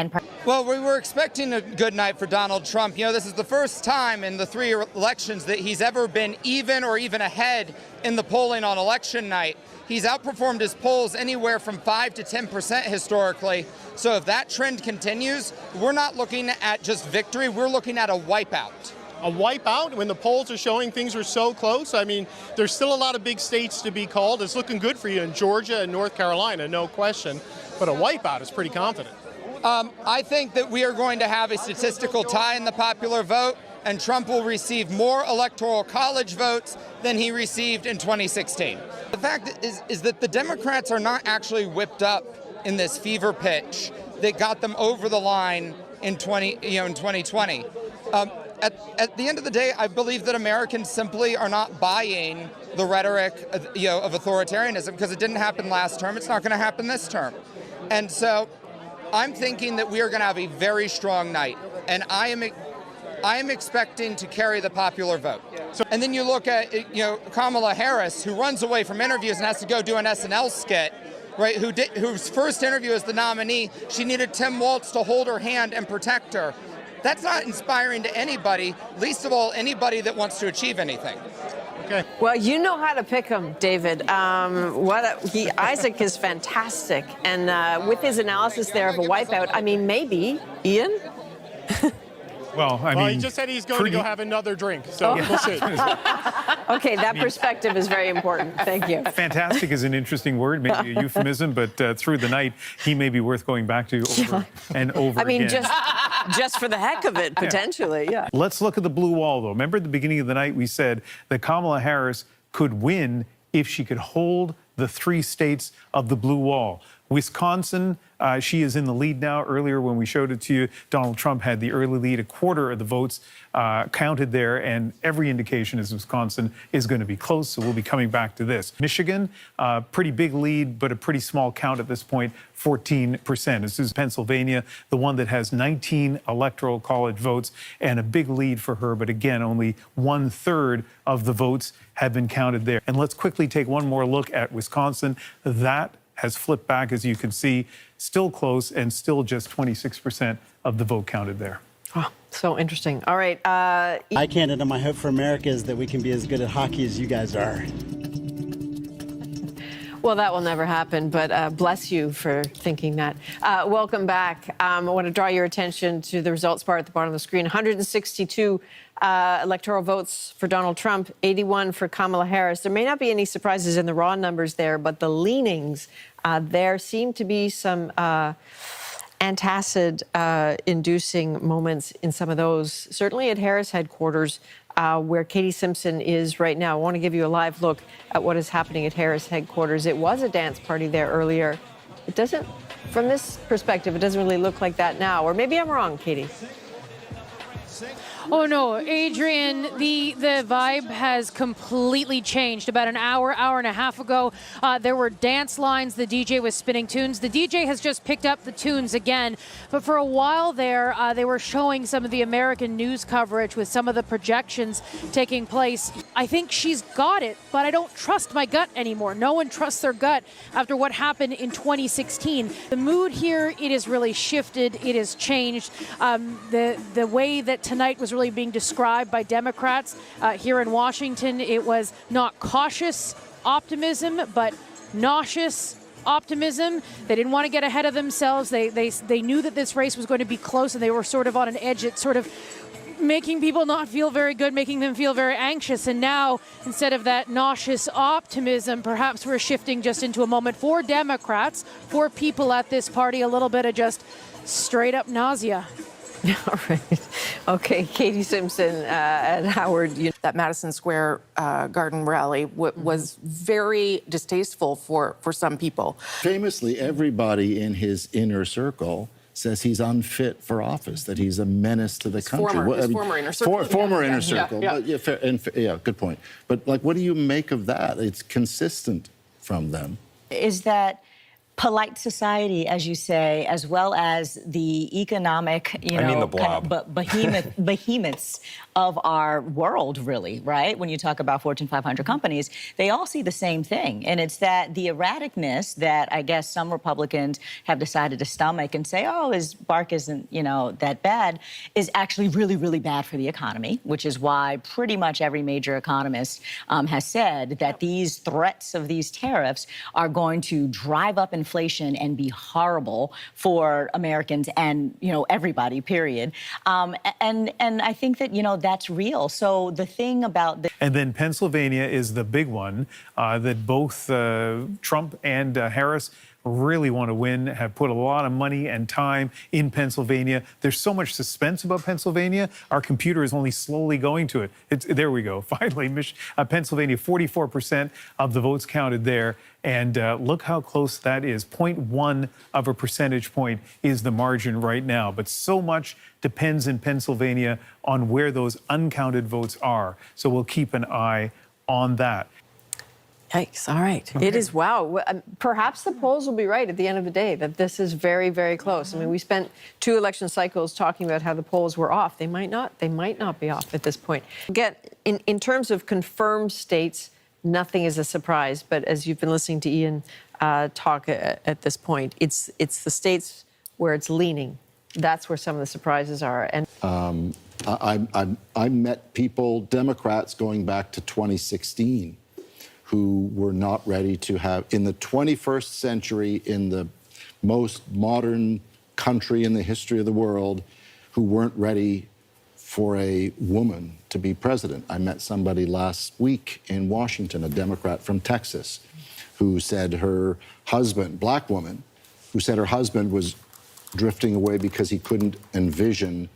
Well, we were expecting a good night for Donald Trump. You know, this is the first time in the 3 elections that he's ever been even or even ahead in the polling on election night. He's outperformed his polls anywhere from 5 to 10% historically. So if that trend continues, we're not looking at just victory, we're looking at a wipeout. A wipeout when the polls are showing things are so close? I mean, there's still a lot of big states to be called. It's looking good for you in Georgia and North Carolina, no question. But a wipeout is pretty confident. I think that we are going to have a statistical tie in the popular vote, and Trump will receive more electoral college votes than he received in 2016. The fact is that the Democrats are not actually whipped up in this fever pitch that got them over the line in 2020. At the end of the day, I believe that Americans simply are not buying the rhetoric, of authoritarianism, because it didn't happen last term. It's not going to happen this term. And so I'm thinking that we are going to have a very strong night. And I am expecting to carry the popular vote. And then you look at, Kamala Harris, who runs away from interviews and has to go do an SNL skit, right? Whose first interview as the nominee, she needed Tim Walz to hold her hand and protect her. That's not inspiring to anybody, least of all anybody that wants to achieve anything. Okay. Well, you know how to pick him, David. Isaac is fantastic. And with his analysis there of a wipeout, I mean, maybe, Ian? Well, I mean, he just said he's going to go have another drink, so we'll see. Okay, that perspective is very important. Thank you. Fantastic is an interesting word, maybe a euphemism, but through the night, he may be worth going back to over and over I mean, again. just for the heck of it, potentially, yeah. Let's look at the blue wall, though. Remember at the beginning of the night, we said that Kamala Harris could win if she could hold the 3 states of the blue wall. Wisconsin, she is in the lead now. Earlier when we showed it to you, Donald Trump had the early lead. A quarter of the votes counted there, and every indication is Wisconsin is going to be close, so we'll be coming back to this. Michigan, pretty big lead, but a pretty small count at this point, 14%. This is Pennsylvania, the one that has 19 electoral college votes, and a big lead for her, but again, only 1/3 of the votes have been counted there. And let's quickly take one more look at Wisconsin. That has flipped back, as you can see, still close and still just 26% of the vote counted there. Oh, so interesting. All right. Hi, Canada. My hope for America is that we can be as good at hockey as you guys are. Well, that will never happen, but bless you for thinking that. Welcome back. I want to draw your attention to the results bar at the bottom of the screen. 162 electoral votes for Donald Trump, 81 for Kamala Harris. There may not be any surprises in the raw numbers there, but the leanings, there seem to be some antacid-inducing moments in some of those, certainly at Harris headquarters, where Katie Simpson is right now. I want to give you a live look at what is happening at Harris headquarters. It was a dance party there earlier. It doesn't, from this perspective, it doesn't really look like that now. Or maybe I'm wrong, Katie. Oh no, Adrian, the vibe has completely changed. About an hour and a half ago, there were dance lines. The DJ was spinning tunes. The DJ has just picked up the tunes again. But for a while there, they were showing some of the American news coverage with some of the projections taking place. I think she's got it, but I don't trust my gut anymore. No one trusts their gut after what happened in 2016. The mood here, it has really shifted. It has changed. The way that tonight was really being described by Democrats here in Washington, it was not cautious optimism, but nauseous optimism. They didn't want to get ahead of themselves. They knew that this race was going to be close, and they were sort of on an edge. It's sort of making people not feel very good, making them feel very anxious. And now, instead of that nauseous optimism, perhaps we're shifting just into a moment for Democrats, for people at this party, a little bit of just straight up nausea. All right. Okay, Katie Simpson at Howard. That Madison Square Garden rally was very distasteful for some people. Famously, everybody in his inner circle says he's unfit for office, that he's a menace to the country. Former inner circle. Former inner circle. Yeah. But yeah, good point. But like, what do you make of that? It's consistent from them. Is that polite society, as you say, as well as the economic, the blob. kind of behemoths of our world, really, right? When you talk about Fortune 500 companies, they all see the same thing. And it's that the erraticness that I guess some Republicans have decided to stomach and say, oh, his bark isn't, that bad, is actually really, really bad for the economy, which is why pretty much every major economist has said that these threats of these tariffs are going to drive up inflation and be horrible for Americans and, everybody, period. And I think that, that's real. So the thing about And then Pennsylvania is the big one that both Trump and Harris really want to win, have put a lot of money and time in Pennsylvania. There's so much suspense about Pennsylvania. Our computer is only slowly going to it. There we go. Finally, Pennsylvania, 44% of the votes counted there. And look how close that is. 0.1 of a percentage point is the margin right now. But so much depends in Pennsylvania on where those uncounted votes are. So we'll keep an eye on that. Yikes. All right. Okay. It is, wow. Perhaps the polls will be right at the end of the day, that this is very, very close. I mean, we spent 2 election cycles talking about how the polls were off. They might not be off at this point. Again, in terms of confirmed states, nothing is a surprise. But as you've been listening to Ian talk at this point, it's the states where it's leaning. That's where some of the surprises are. And I met people, Democrats going back to 2016, who were not ready to have, in the 21st century, in the most modern country in the history of the world, who weren't ready for a woman to be president. I met somebody last week in Washington, a Democrat from Texas, who said her husband, black woman, who said her husband was drifting away because he couldn't envision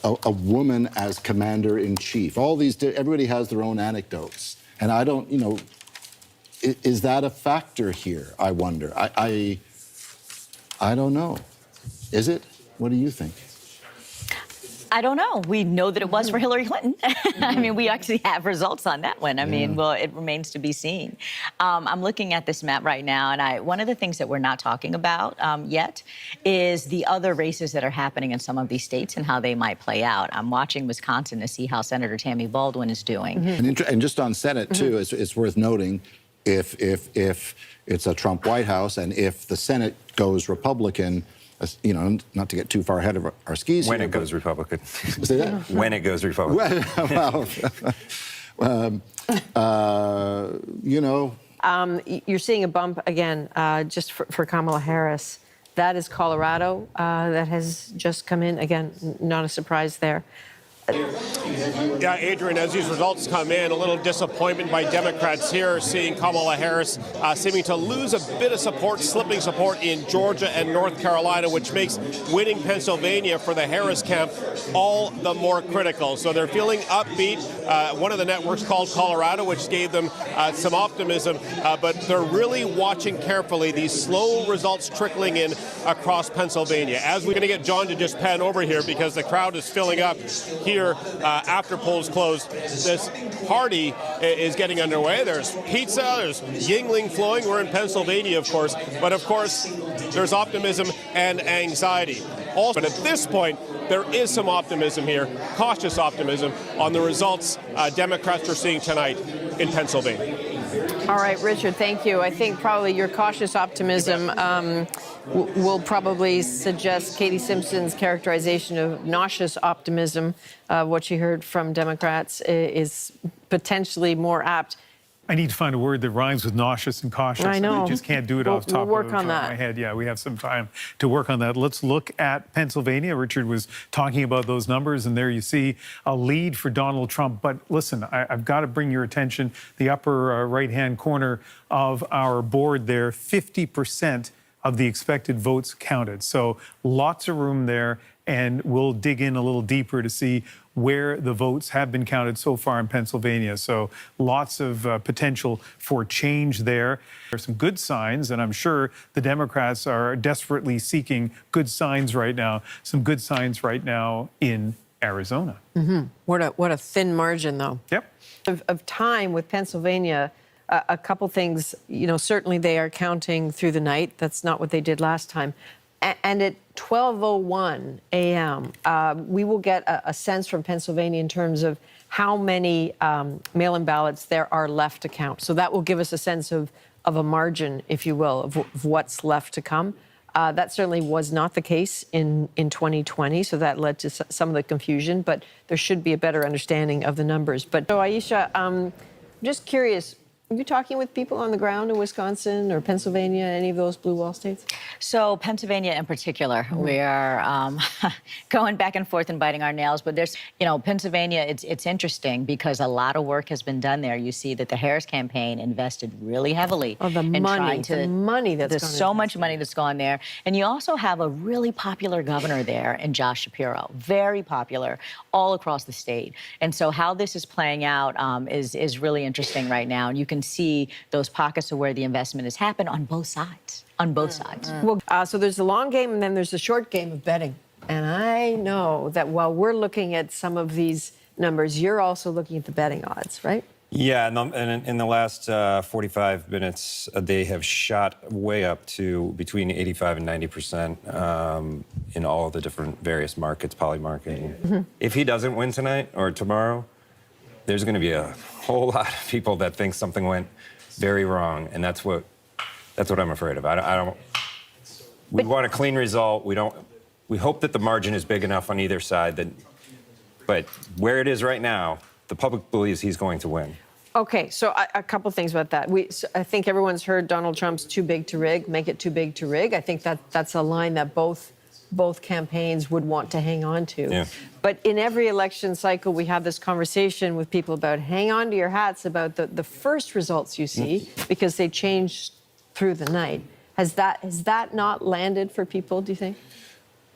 a woman as commander-in-chief. All these, everybody has their own anecdotes. And I don't, you know, is that a factor here, I wonder? I don't know. Is it? What do you think? I don't know. We know that it was for Hillary Clinton. I mean, we actually have results on that one. I mean, well, it remains to be seen. I'm looking at this map right now, and one of the things that we're not talking about yet is the other races that are happening in some of these states and how they might play out. I'm watching Wisconsin to see how Senator Tammy Baldwin is doing. And just on Senate, too, it's worth noting, if it's a Trump White House and if the Senate goes Republican, you know, not to get too far ahead of our skis when here, it goes Republican. Say that? When it goes Republican. You know. You're seeing a bump again just for Kamala Harris. That is Colorado that has just come in. Again, not a surprise there. Yeah, Adrian, as these results come in, a little disappointment by Democrats here, seeing Kamala Harris seeming to lose a bit of support, slipping support in Georgia and North Carolina, which makes winning Pennsylvania for the Harris camp all the more critical. So they're feeling upbeat. One of the networks called Colorado, which gave them some optimism, but they're really watching carefully these slow results trickling in across Pennsylvania. As we're going to get John to just pan over here because the crowd is filling up here after polls closed. This party is getting underway. There's pizza, there's Yingling flowing. We're in Pennsylvania, of course, but of course there's optimism and anxiety. Also, but at this point, there is some optimism here, cautious optimism on the results Democrats are seeing tonight in Pennsylvania. All right, Richard, thank you. I think probably your cautious optimism will probably suggest Katie Simpson's characterization of nauseous optimism. What she heard from Democrats is potentially more apt. I need to find a word that rhymes with nauseous and cautious. I know. I just can't do it off the top of my head. Yeah, we have some time to work on that. Let's look at Pennsylvania. Richard was talking about those numbers, and there you see a lead for Donald Trump. But listen, I've got to bring your attention, the upper right-hand corner of our board there, 50% of the expected votes counted. So lots of room there, and we'll dig in a little deeper to see where the votes have been counted so far in Pennsylvania. So lots of potential for change there. There's some good signs, and I'm sure the Democrats are desperately seeking good signs right now. Some good signs right now in Arizona. What a thin margin, though. Yep. Of time with Pennsylvania, a couple things. You know, certainly they are counting through the night. That's not what they did last time. And at 12:01 a.m., we will get a sense from Pennsylvania in terms of how many mail-in ballots there are left to count. So that will give us a sense of a margin, if you will, of what's left to come. That certainly was not the case in 2020, so that led to some of the confusion, but there should be a better understanding of the numbers. But so, Aisha, I'm just curious, are you talking with people on the ground in Wisconsin or Pennsylvania, any of those blue wall states? So Pennsylvania in particular, we are going back and forth and biting our nails. But there's, you know, Pennsylvania, it's interesting because a lot of work has been done there. You see that the Harris campaign invested really heavily the in trying to... the money that's There's gone so into much money that's gone there. And you also have a really popular governor there in Josh Shapiro, very popular all across the state. And so how this is playing out is really interesting right now. And you can see those pockets of where the investment has happened on both sides. On both sides. Well, so there's the long game and then there's the short game of betting. And I know that while we're looking at some of these numbers, you're also looking at the betting odds, right? Yeah, and in the last 45 minutes, they have shot way up to between 85 and 90% in all the different various markets, polymarket. If he doesn't win tonight or tomorrow, there's going to be a whole lot of people that think something went very wrong, and that's what I'm afraid of. We want a clean result. We hope that the margin is big enough on either side that But where it is right now, the public believes he's going to win. Okay, so a couple things about that. I think everyone's heard Donald Trump's too big to rig, make it too big to rig. I think that's a line that both campaigns would want to hang on to. Yeah. But in every election cycle, we have this conversation with people about hang on to your hats about the first results you see because they change through the night. Has that not landed for people, do you think?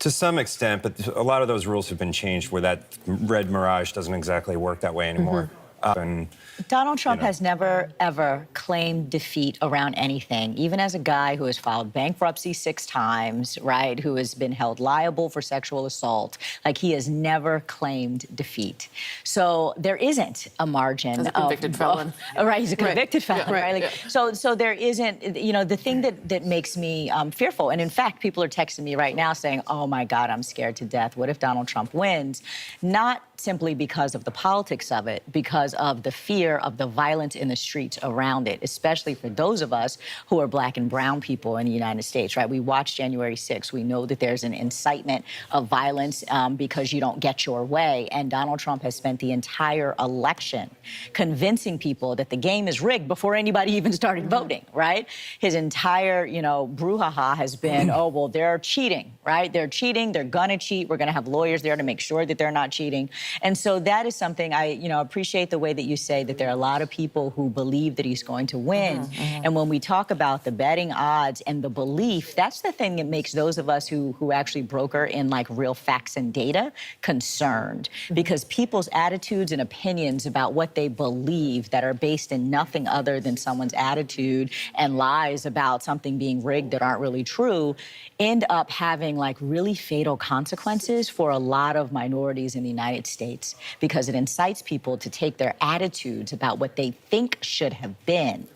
To some extent, but a lot of those rules have been changed where that red Mirage doesn't exactly work that way anymore. And Donald Trump has never, ever claimed defeat around anything, even as a guy who has filed bankruptcy 6 times, right, who has been held liable for sexual assault. Like, he has never claimed defeat. So there isn't a margin As a convicted felon. Right, he's a convicted felon, Yeah, right? Like, yeah. So there isn't, you know, the thing that makes me fearful, and in fact, people are texting me right now saying, oh my God, I'm scared to death. What if Donald Trump wins? Not simply because of the politics of it, because of the fear of the violence in the streets around it, especially for those of us who are Black and brown people in the United States, right? We watched January 6th. We know that there's an incitement of violence because you don't get your way. And Donald Trump has spent the entire election convincing people that the game is rigged before anybody even started voting, right? His entire, you know, brouhaha has been, oh, well, they're cheating, right? They're cheating. They're going to cheat. We're going to have lawyers there to make sure that they're not cheating. And so that is something I, you know, appreciate the way that you say that there are a lot of people who believe that he's going to win. And when we talk about the betting odds and the belief, that's the thing that makes those of us who actually broker in like real facts and data concerned. Because people's attitudes and opinions about what they believe that are based in nothing other than someone's attitude and lies about something being rigged that aren't really true end up having like really fatal consequences for a lot of minorities in the United States, because it incites people to take their attitudes about what they think should have been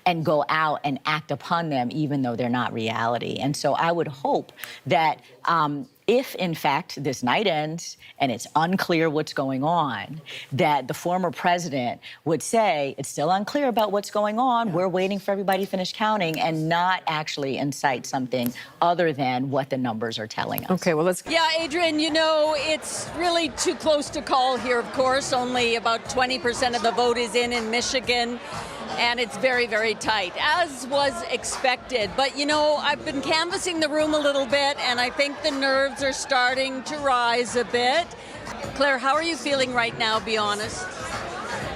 and go out and act upon them even though they're not reality. And so I would hope that if, in fact, this night ends and it's unclear what's going on, that the former president would say, it's still unclear about what's going on, we're waiting for everybody to finish counting, and not actually incite something other than what the numbers are telling us. Okay, well, let's... Yeah, Adrian, you know, it's really too close to call here, of course. Only about 20% of the vote is in Michigan. And it's very, very tight, as was expected. But, you know, I've been canvassing the room a little bit, and I think the nerves are starting to rise a bit. Claire, how are you feeling right now, be honest?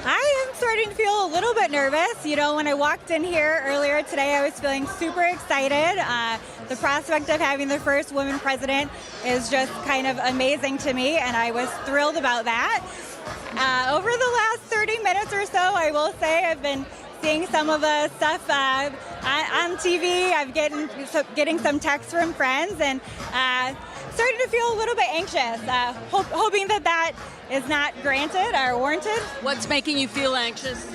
I am starting to feel a little bit nervous. You know, when I walked in here earlier today, I was feeling super excited. The prospect of having the first woman president is just kind of amazing to me, and I was thrilled about that. Over the last 30 minutes or so, I will say I've been seeing some of the stuff on TV. I'm getting some texts from friends and starting to feel a little bit anxious, hoping that is not granted or warranted. What's making you feel anxious?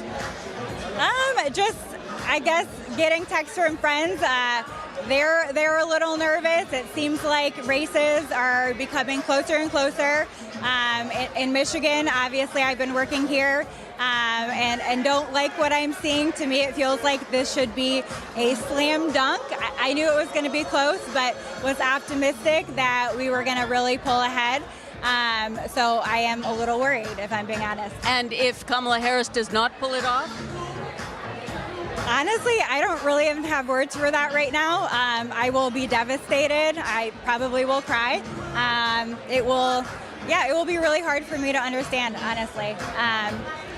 Just, I guess, getting texts from friends. They're a little nervous. It seems like races are becoming closer and closer. In Michigan, obviously, I've been working here and don't like what I'm seeing. To me, it feels like this should be a slam dunk. I knew it was going to be close, but was optimistic that we were going to really pull ahead. So I am a little worried, if I'm being honest. And if Kamala Harris does not pull it off? Honestly, I don't really even have words for that right now. I will be devastated. I probably will cry. It will be really hard for me to understand, honestly.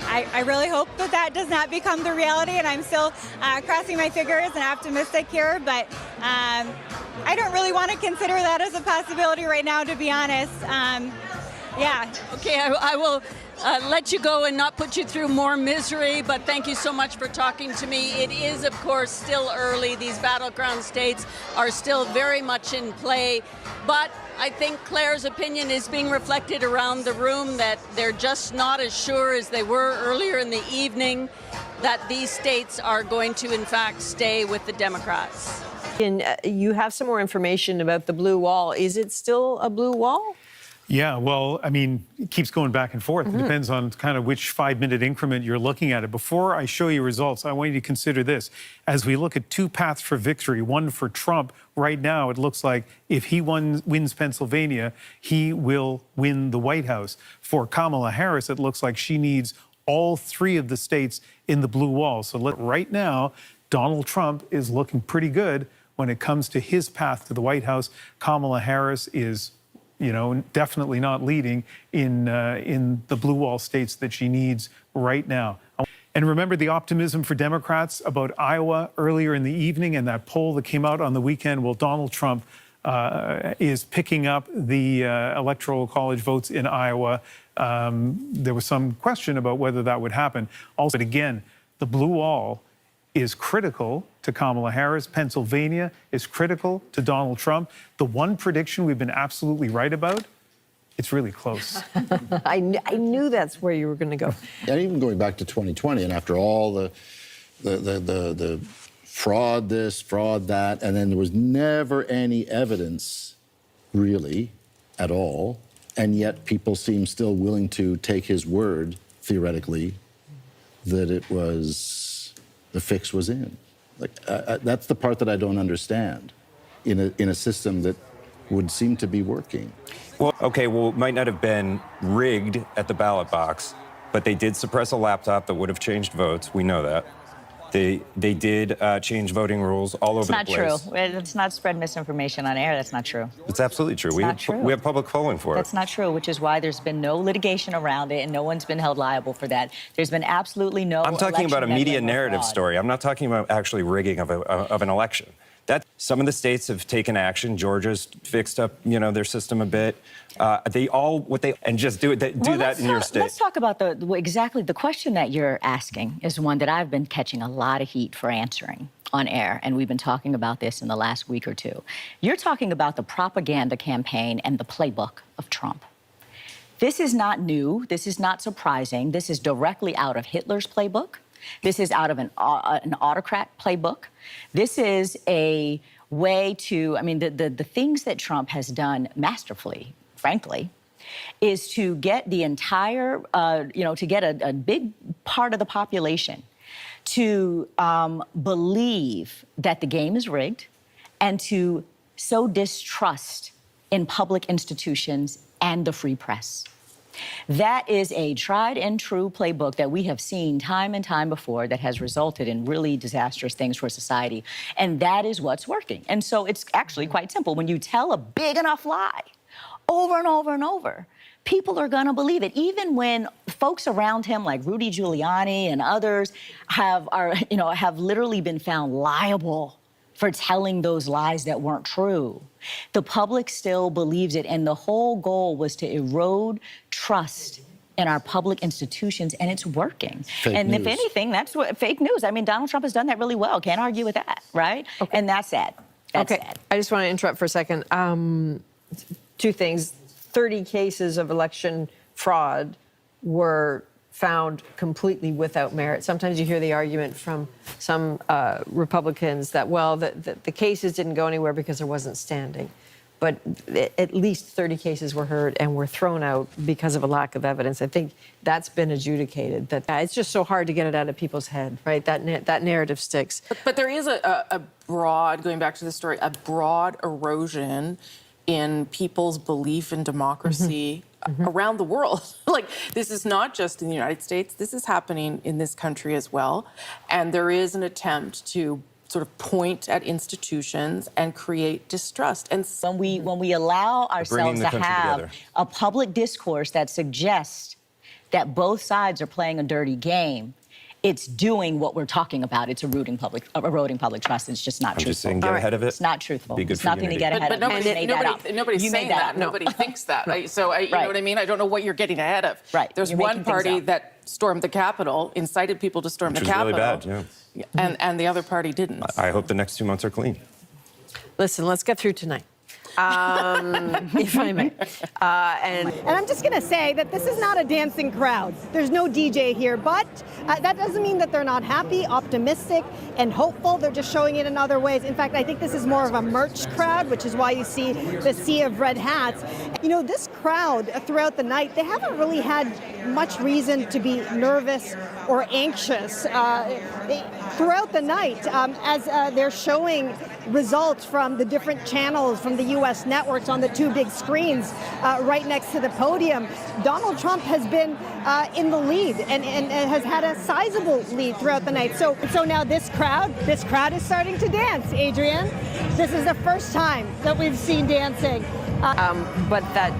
I really hope that does not become the reality, and I'm still crossing my fingers and optimistic here, but I don't really want to consider that as a possibility right now, to be honest. Yeah. Okay, I will let you go and not put you through more misery, but thank you so much for talking to me. It is, of course, still early. These battleground states are still very much in play, but I think Claire's opinion is being reflected around the room, that they're just not as sure as they were earlier in the evening that these states are going to, in fact, stay with the Democrats. And you have some more information about the blue wall. Is it still a blue wall? Yeah, well, I mean, it keeps going back and forth. It depends on kind of which 5-minute increment you're looking at it. Before I show you results, I want you to consider this. As we look at two paths for victory, one for Trump, right now it looks like if he wins Pennsylvania, he will win the White House. For Kamala Harris, it looks like she needs all 3 of the states in the blue wall. So right now, Donald Trump is looking pretty good when it comes to his path to the White House. Kamala Harris is, you know, definitely not leading in the blue wall states that she needs right now. And remember the optimism for Democrats about Iowa earlier in the evening and that poll that came out on the weekend? Well, Donald Trump is picking up the electoral college votes in Iowa. There was some question about whether that would happen. Also, again, the blue wall is critical to Kamala Harris. Pennsylvania is critical to Donald Trump. The one prediction we've been absolutely right about, it's really close. I knew that's where you were going to go. And even going back to 2020, and after all the fraud this, fraud that, and then there was never any evidence, really, at all, and yet people seem still willing to take his word, theoretically, that it was, the fix was in. Like, that's the part that I don't understand in a system that would seem to be working. Well, okay, well, it might not have been rigged at the ballot box, but they did suppress a laptop that would have changed votes. We know that. They did change voting rules all over the place. That's not true. Let's not spread misinformation on air. That's not true. It's absolutely true. We have public polling for it. That's not true, which is why there's been no litigation around it and no one's been held liable for that. There's been absolutely no I'm talking about a media narrative fraud. story. I'm not talking about actually rigging of an election. Some of the states have taken action. Georgia's fixed up, you know, their system a bit. They all and just do that in your state. Let's talk about exactly the question that you're asking is one that I've been catching a lot of heat for answering on air, and we've been talking about this in the last week or two. You're talking about the propaganda campaign and the playbook of Trump. This is not new. This is not surprising. This is directly out of Hitler's playbook. This is out of an autocrat playbook. This is a way to, I mean, the things that Trump has done masterfully, frankly, is to get the entire, to get a big part of the population to believe that the game is rigged and to sow distrust in public institutions and the free press. That is a tried and true playbook that we have seen time and time before that has resulted in really disastrous things for society. And that is what's working. And so it's actually quite simple. When you tell a big enough lie over and over and over, people are going to believe it. Even when folks around him, like Rudy Giuliani and others, have literally been found liable for telling those lies that weren't true. The public still believes it, and the whole goal was to erode trust in our public institutions, and it's working. Fake news. If anything, that's what fake news. I mean, Donald Trump has done that really well. Can't argue with that, right? Okay. And that's sad. That's sad. I just want to interrupt for a second. 2 things. 30 cases of election fraud were found completely without merit. Sometimes you hear the argument from some Republicans that, well, the cases didn't go anywhere because there wasn't standing. But at least 30 cases were heard and were thrown out because of a lack of evidence. I think that's been adjudicated. That it's just so hard to get it out of people's head, right? That narrative sticks. But there is a broad, going back to the story, a broad erosion in people's belief in democracy around the world. Like, this is not just in the United States. This is happening in this country as well. And there is an attempt to sort of point at institutions and create distrust. And when we allow ourselves to have a public discourse that suggests that both sides are playing a dirty game, it's doing what we're talking about. It's eroding public trust. It's just not truthful. I'm just saying, get ahead of it. It's not truthful. Be good It's for nothing to get ahead of. Nobody's saying that. Nobody thinks that. You know what I mean? I don't know what you're getting ahead of. Right. There's one party that stormed the Capitol, incited people to storm the Capitol. Which was really bad, and the other party didn't. I hope the next 2 months are clean. Listen, let's get through tonight. if I may. And I'm just going to say that this is not a dancing crowd. There's no DJ here, but that doesn't mean that they're not happy, optimistic, and hopeful. They're just showing it in other ways. In fact, I think this is more of a merch crowd, which is why you see the sea of red hats. You know, this crowd throughout the night, they haven't really had much reason to be nervous or anxious throughout the night as they're showing results from the different channels from the U.S. networks on the two big screens right next to the podium. Donald Trump has been in the lead and has had a sizable lead throughout the night. So now this crowd is starting to dance, Adrienne. This is the first time that we've seen dancing. But that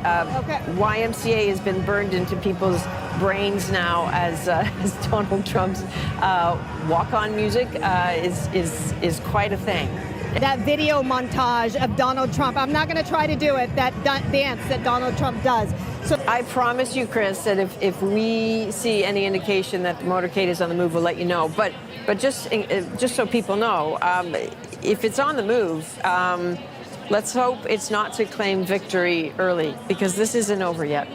YMCA has been burned into people's brains now as Donald Trump's walk-on music is quite a thing. That video montage of Donald Trump, I'm not going to try to do it, that dance that Donald Trump does. So I promise you, Chris, that if we see any indication that the motorcade is on the move, we'll let you know. But just so people know, if it's on the move, let's hope it's not to claim victory early, because this isn't over yet.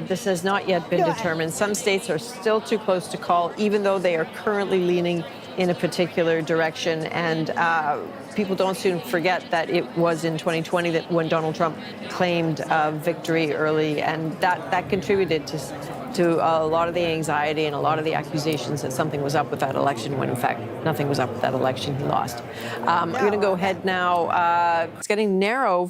This has not yet been determined. Some states are still too close to call, even though they are currently leaning in a particular direction. And people don't soon forget that it was in 2020 that when Donald Trump claimed victory early, and that contributed to a lot of the anxiety and a lot of the accusations that something was up with that election, when in fact nothing was up with that election. He lost. I'm going to go ahead now. It's getting narrow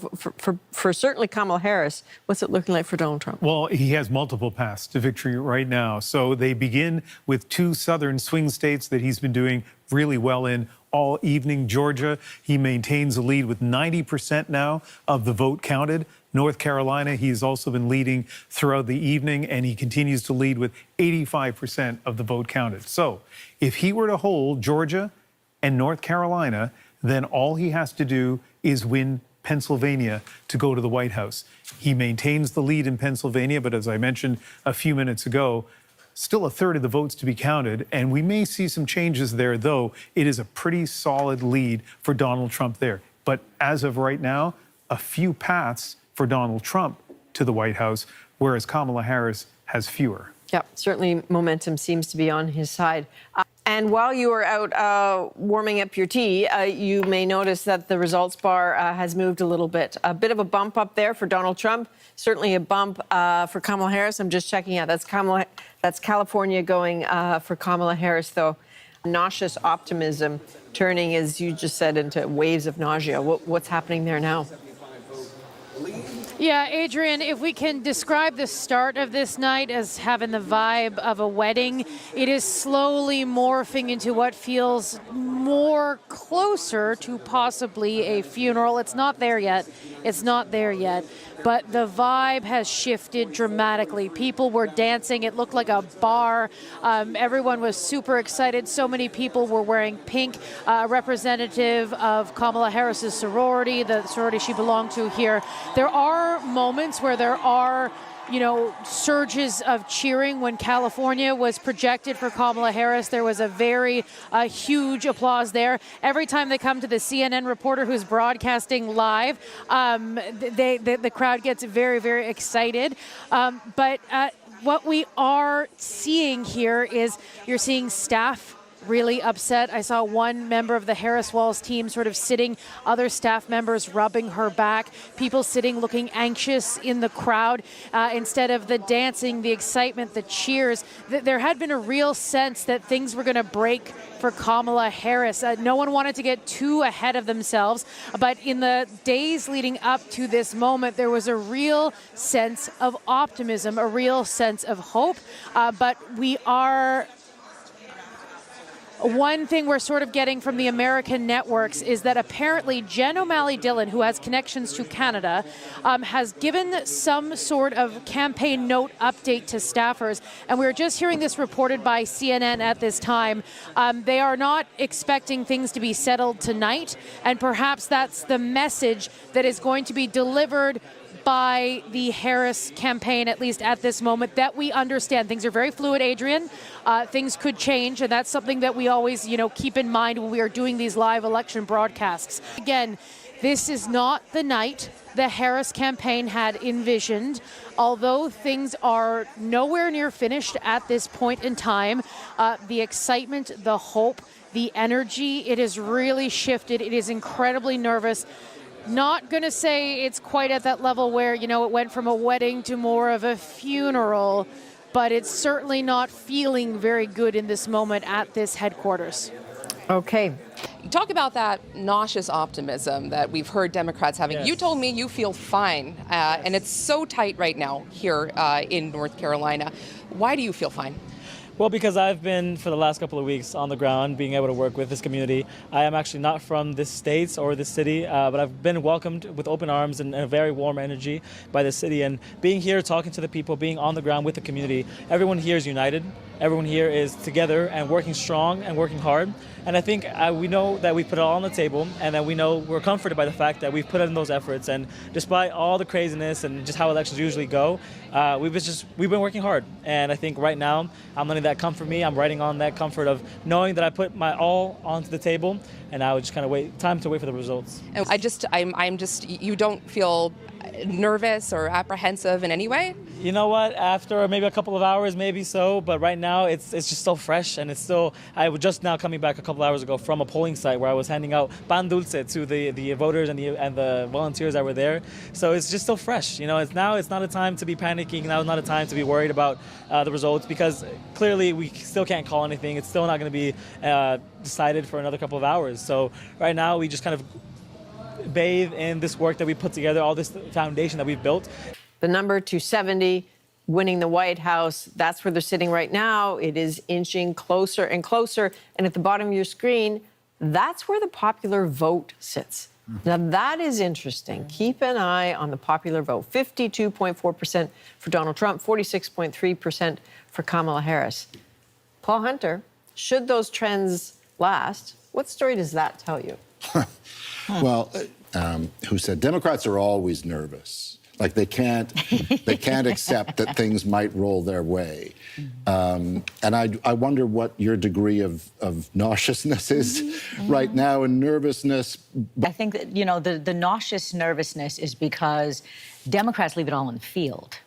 for certainly Kamala Harris. What's it looking like for Donald Trump? Well, he has multiple paths to victory right now. So they begin with two southern swing states that he's been doing really well in all evening. Georgia, he maintains a lead with 90% now of the vote counted. North Carolina, he's also been leading throughout the evening, and he continues to lead with 85% of the vote counted. So if he were to hold Georgia and North Carolina, then all he has to do is win Pennsylvania to go to the White House. He maintains the lead in Pennsylvania, but as I mentioned a few minutes ago, still a third of the votes to be counted, and we may see some changes there, though it is a pretty solid lead for Donald Trump there. But as of right now, a few paths for Donald Trump to the White House, whereas Kamala Harris has fewer. Yeah, certainly momentum seems to be on his side. And while you are out warming up your tea, you may notice that the results bar has moved a little bit. A bit of a bump up there for Donald Trump, certainly a bump for Kamala Harris. I'm just checking out. That's California going for Kamala Harris, though. Nauseous optimism turning, as you just said, into waves of nausea. What's happening there now? Yeah, Adrienne, if we can describe the start of this night as having the vibe of a wedding, it is slowly morphing into what feels more closer to possibly a funeral. It's not there yet. It's not there yet. But the vibe has shifted dramatically. People were dancing. It looked like a bar. Everyone was super excited. So many people were wearing pink, representative of Kamala Harris's sorority, the sorority she belonged to here. There are moments where there are, surges of cheering. When California was projected for Kamala Harris, there was a very huge applause there. Every time they come to the CNN reporter who's broadcasting live, the crowd gets very, very excited. But what we are seeing here is you're seeing staff really upset. I saw one member of the Harris Walls team sort of sitting, other staff members rubbing her back, people sitting looking anxious in the crowd. Instead of the dancing, the excitement, the cheers, there had been a real sense that things were going to break for Kamala Harris. No one wanted to get too ahead of themselves, but in the days leading up to this moment, there was a real sense of optimism, a real sense of hope. But we are... One thing we're sort of getting from the American networks is that apparently Jen O'Malley-Dillon, who has connections to Canada, has given some sort of campaign note update to staffers. And we were just hearing this reported by CNN at this time. They are not expecting things to be settled tonight. And perhaps that's the message that is going to be delivered by the Harris campaign, at least at this moment, that we understand. Things are very fluid, Adrienne. Things could change, and that's something that we always, keep in mind when we are doing these live election broadcasts. Again, This is not the night the Harris campaign had envisioned. Although things are nowhere near finished at this point in time, the excitement, the hope, the energy, it has really shifted. It is incredibly nervous. Not going to say it's quite at that level where, you know, it went from a wedding to more of a funeral, but it's certainly not feeling very good in this moment at this headquarters. Okay. You talk about that nauseous optimism that we've heard Democrats having. Yes. You told me you feel fine, and it's so tight right now here in North Carolina. Why do you feel fine? Well, because I've been, for the last couple of weeks, on the ground, being able to work with this community. I am actually not from this state or this city, but I've been welcomed with open arms and a very warm energy by the city. And being here, talking to the people, being on the ground with the community, everyone here is united. Everyone here is together and working strong and working hard. And I think we know that we put it all on the table, and that we know we're comforted by the fact that we've put in those efforts. And despite all the craziness and just how elections usually go, we've been working hard. And I think right now, I'm letting that comfort me. I'm writing on that comfort of knowing that I put my all onto the table, and now just kind of wait for the results. You don't feel nervous or apprehensive in any way? You know what? After maybe a couple of hours, maybe so. But right now, it's just so fresh, and I was just now coming back a couple of hours ago from a polling site where I was handing out pan dulce to the voters and the volunteers that were there. So it's just so fresh. You know, it's not a time to be panicking. Now it's not a time to be worried about the results, because clearly we still can't call anything. It's still not going to be decided for another couple of hours. So right now, we just kind of bathe in this work that we put together, all this foundation that we've built. The number 270, winning the White House, that's where they're sitting right now. It is inching closer and closer. And at the bottom of your screen, that's where the popular vote sits. Now, that is interesting. Keep an eye on the popular vote. 52.4% for Donald Trump, 46.3% for Kamala Harris. Paul Hunter, should those trends last, what story does that tell you? Well, who said Democrats are always nervous? Like they can't accept that things might roll their way. And I wonder what your degree of nauseousness is right now, and nervousness. I think that, you know, the nauseous nervousness is because Democrats leave it all on the field.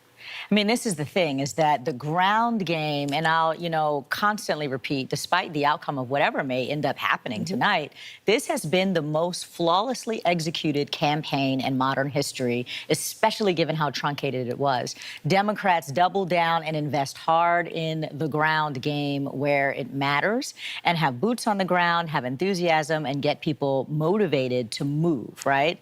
I mean, this is the thing, is that the ground game, and I'll, you know, constantly repeat, despite the outcome of whatever may end up happening tonight, this has been the most flawlessly executed campaign in modern history, especially given how truncated it was. Democrats double down and invest hard in the ground game where it matters, and have boots on the ground, have enthusiasm, and get people motivated to move, right?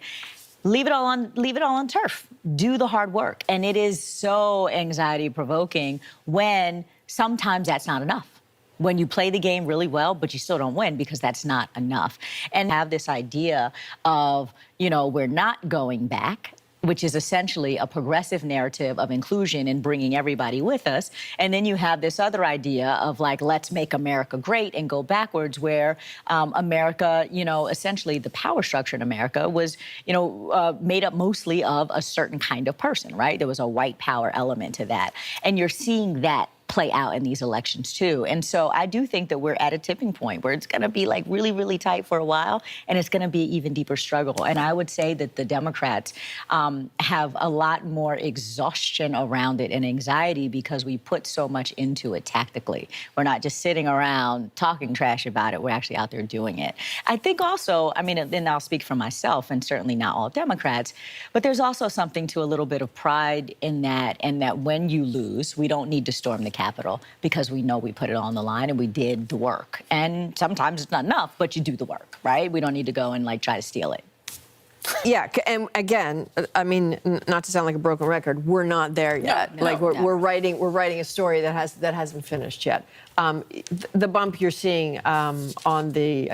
Leave it all on turf. Do the hard work. And it is so anxiety-provoking when sometimes that's not enough. When you play the game really well, but you still don't win because that's not enough. And have this idea of, you know, we're not going back, which is essentially a progressive narrative of inclusion and bringing everybody with us. And then you have this other idea of, like, let's make America great and go backwards, where America, you know, essentially the power structure in America was, you know, made up mostly of a certain kind of person, right? There was a white power element to that. And you're seeing that play out in these elections too. And so I do think that we're at a tipping point where it's going to be like really, really tight for a while, and it's going to be even deeper struggle. And I would say that the Democrats have a lot more exhaustion around it and anxiety because we put so much into it tactically. We're not just sitting around talking trash about it. We're actually out there doing it. I think also, I mean, and I'll speak for myself, and certainly not all Democrats, but there's also something to a little bit of pride in that, and that when you lose, we don't need to storm the Capitol, because we know we put it on the line and we did the work. And sometimes it's not enough, but you do the work, right? We don't need to go and like try to steal it. Yeah, and again, I mean, not to sound like a broken record, we're not there yet. We're writing a story that hasn't finished yet. The bump you're seeing on the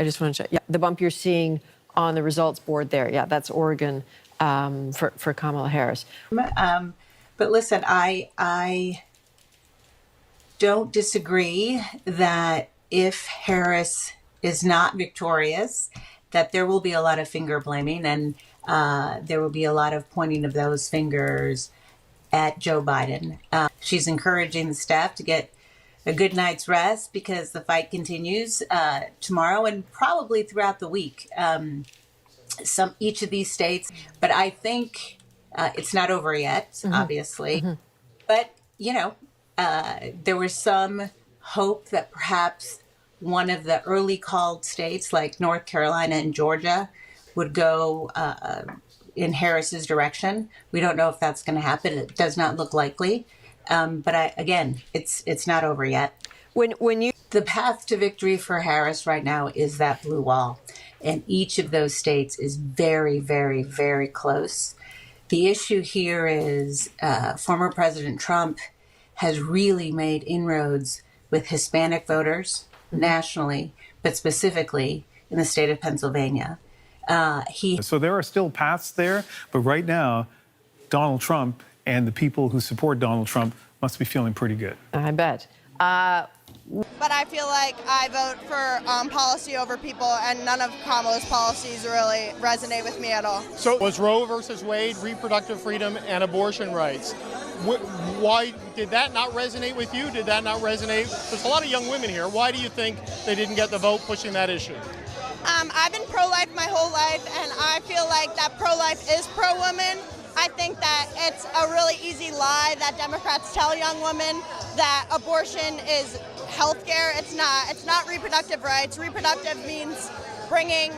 the bump you're seeing on the results board there, yeah, that's Oregon for Kamala Harris. But listen, I don't disagree that if Harris is not victorious, that there will be a lot of finger blaming, and there will be a lot of pointing of those fingers at Joe Biden. She's encouraging the staff to get a good night's rest because the fight continues tomorrow and probably throughout the week. each of these states. But I think it's not over yet, obviously. But, you know, there was some hope that perhaps one of the early called states like North Carolina and Georgia would go in Harris's direction. We don't know if that's going to happen. It does not look likely. But again, it's not over yet. The path to victory for Harris right now is that blue wall. And each of those states is very, very, very close. The issue here is former President Trump has really made inroads with Hispanic voters nationally, but specifically in the state of Pennsylvania. So there are still paths there, but right now, Donald Trump and the people who support Donald Trump must be feeling pretty good. I bet. But I feel like I vote for policy over people, and none of Kamala's policies really resonate with me at all. So was Roe versus Wade, reproductive freedom, and abortion rights? Why did that not resonate with you? Did that not resonate? There's a lot of young women here. Why do you think they didn't get the vote pushing that issue? I've been pro-life my whole life, and I feel like that pro-life is pro-woman. I think that it's a really easy lie that Democrats tell young women that abortion is healthcare. It's not reproductive rights. Reproductive means bringing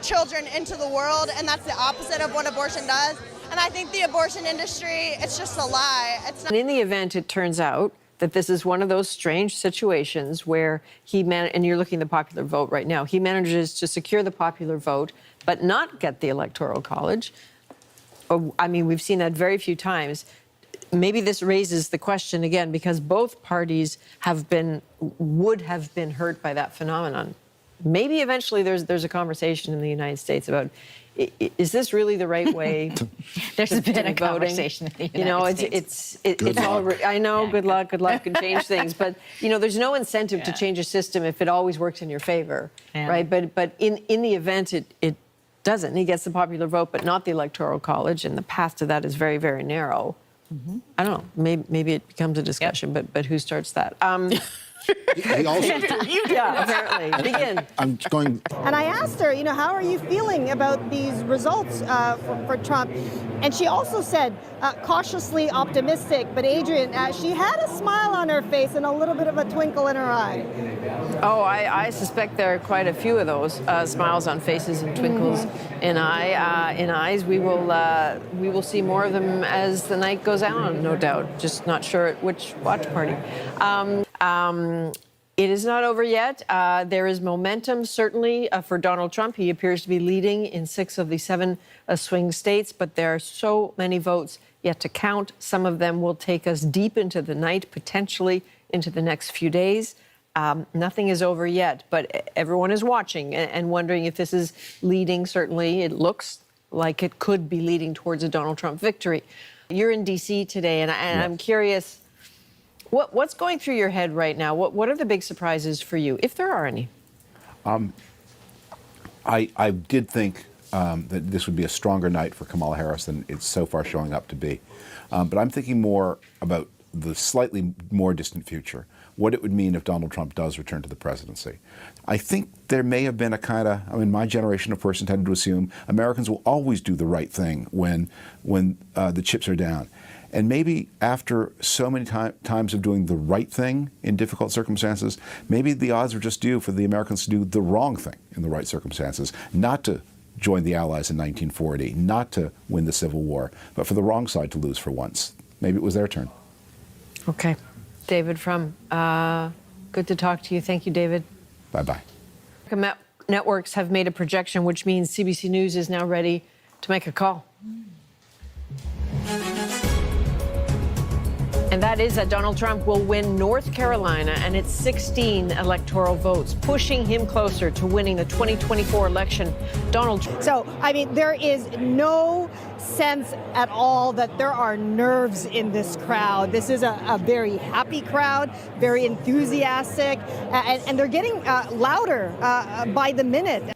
children into the world, and that's the opposite of what abortion does. And I think the abortion industry, it's just a lie. It's not. And in the event it turns out that this is one of those strange situations where and you're looking at the popular vote right now, he manages to secure the popular vote but not get the Electoral College. I mean, we've seen that very few times. Maybe this raises the question again, because both parties would have been hurt by that phenomenon. Maybe eventually there's a conversation in the United States about, is this really the right way? There's been a voting? Conversation in the United States. It's all. I know. Good luck can change things, but you know, there's no incentive to change a system if it always works in your favor, right? But in the event it doesn't, he gets the popular vote, but not the Electoral College, and the path to that is very, very narrow. I don't know. Maybe it becomes a discussion, but who starts that? He also, apparently. Begin. I'm going. And I asked her, you know, how are you feeling about these results for Trump? And she also said cautiously optimistic. But Adrian, she had a smile on her face and a little bit of a twinkle in her eye. Oh, I suspect there are quite a few of those smiles on faces and twinkles in eyes. We will see more of them as the night goes on, no doubt. Just not sure at which watch party. It is not over yet. There is momentum, certainly, for Donald Trump. He appears to be leading in 6 of the 7 swing states, but there are so many votes yet to count. Some of them will take us deep into the night, potentially into the next few days. Nothing is over yet, but everyone is watching and wondering if this is leading. Certainly, it looks like it could be leading towards a Donald Trump victory. You're in D.C. today, and I'm curious, what's going through your head right now? What are the big surprises for you, if there are any? I did think that this would be a stronger night for Kamala Harris than it's so far showing up to be. But I'm thinking more about the slightly more distant future, what it would mean if Donald Trump does return to the presidency. I think there may have been a kind of, my generation of person tended to assume Americans will always do the right thing when the chips are down. And maybe after so many times of doing the right thing in difficult circumstances, maybe the odds are just due for the Americans to do the wrong thing in the right circumstances, not to join the Allies in 1940, not to win the Civil War, but for the wrong side to lose for once. Maybe it was their turn. Okay. David Frum, good to talk to you. Thank you, David. Bye-bye. Networks have made a projection, which means CBC News is now ready to make a call. And that is that Donald Trump will win North Carolina and its 16 electoral votes, pushing him closer to winning the 2024 election. Donald Trump. So, there is no sense at all that there are nerves in this crowd. This is a very happy crowd, very enthusiastic, and they're getting louder by the minute.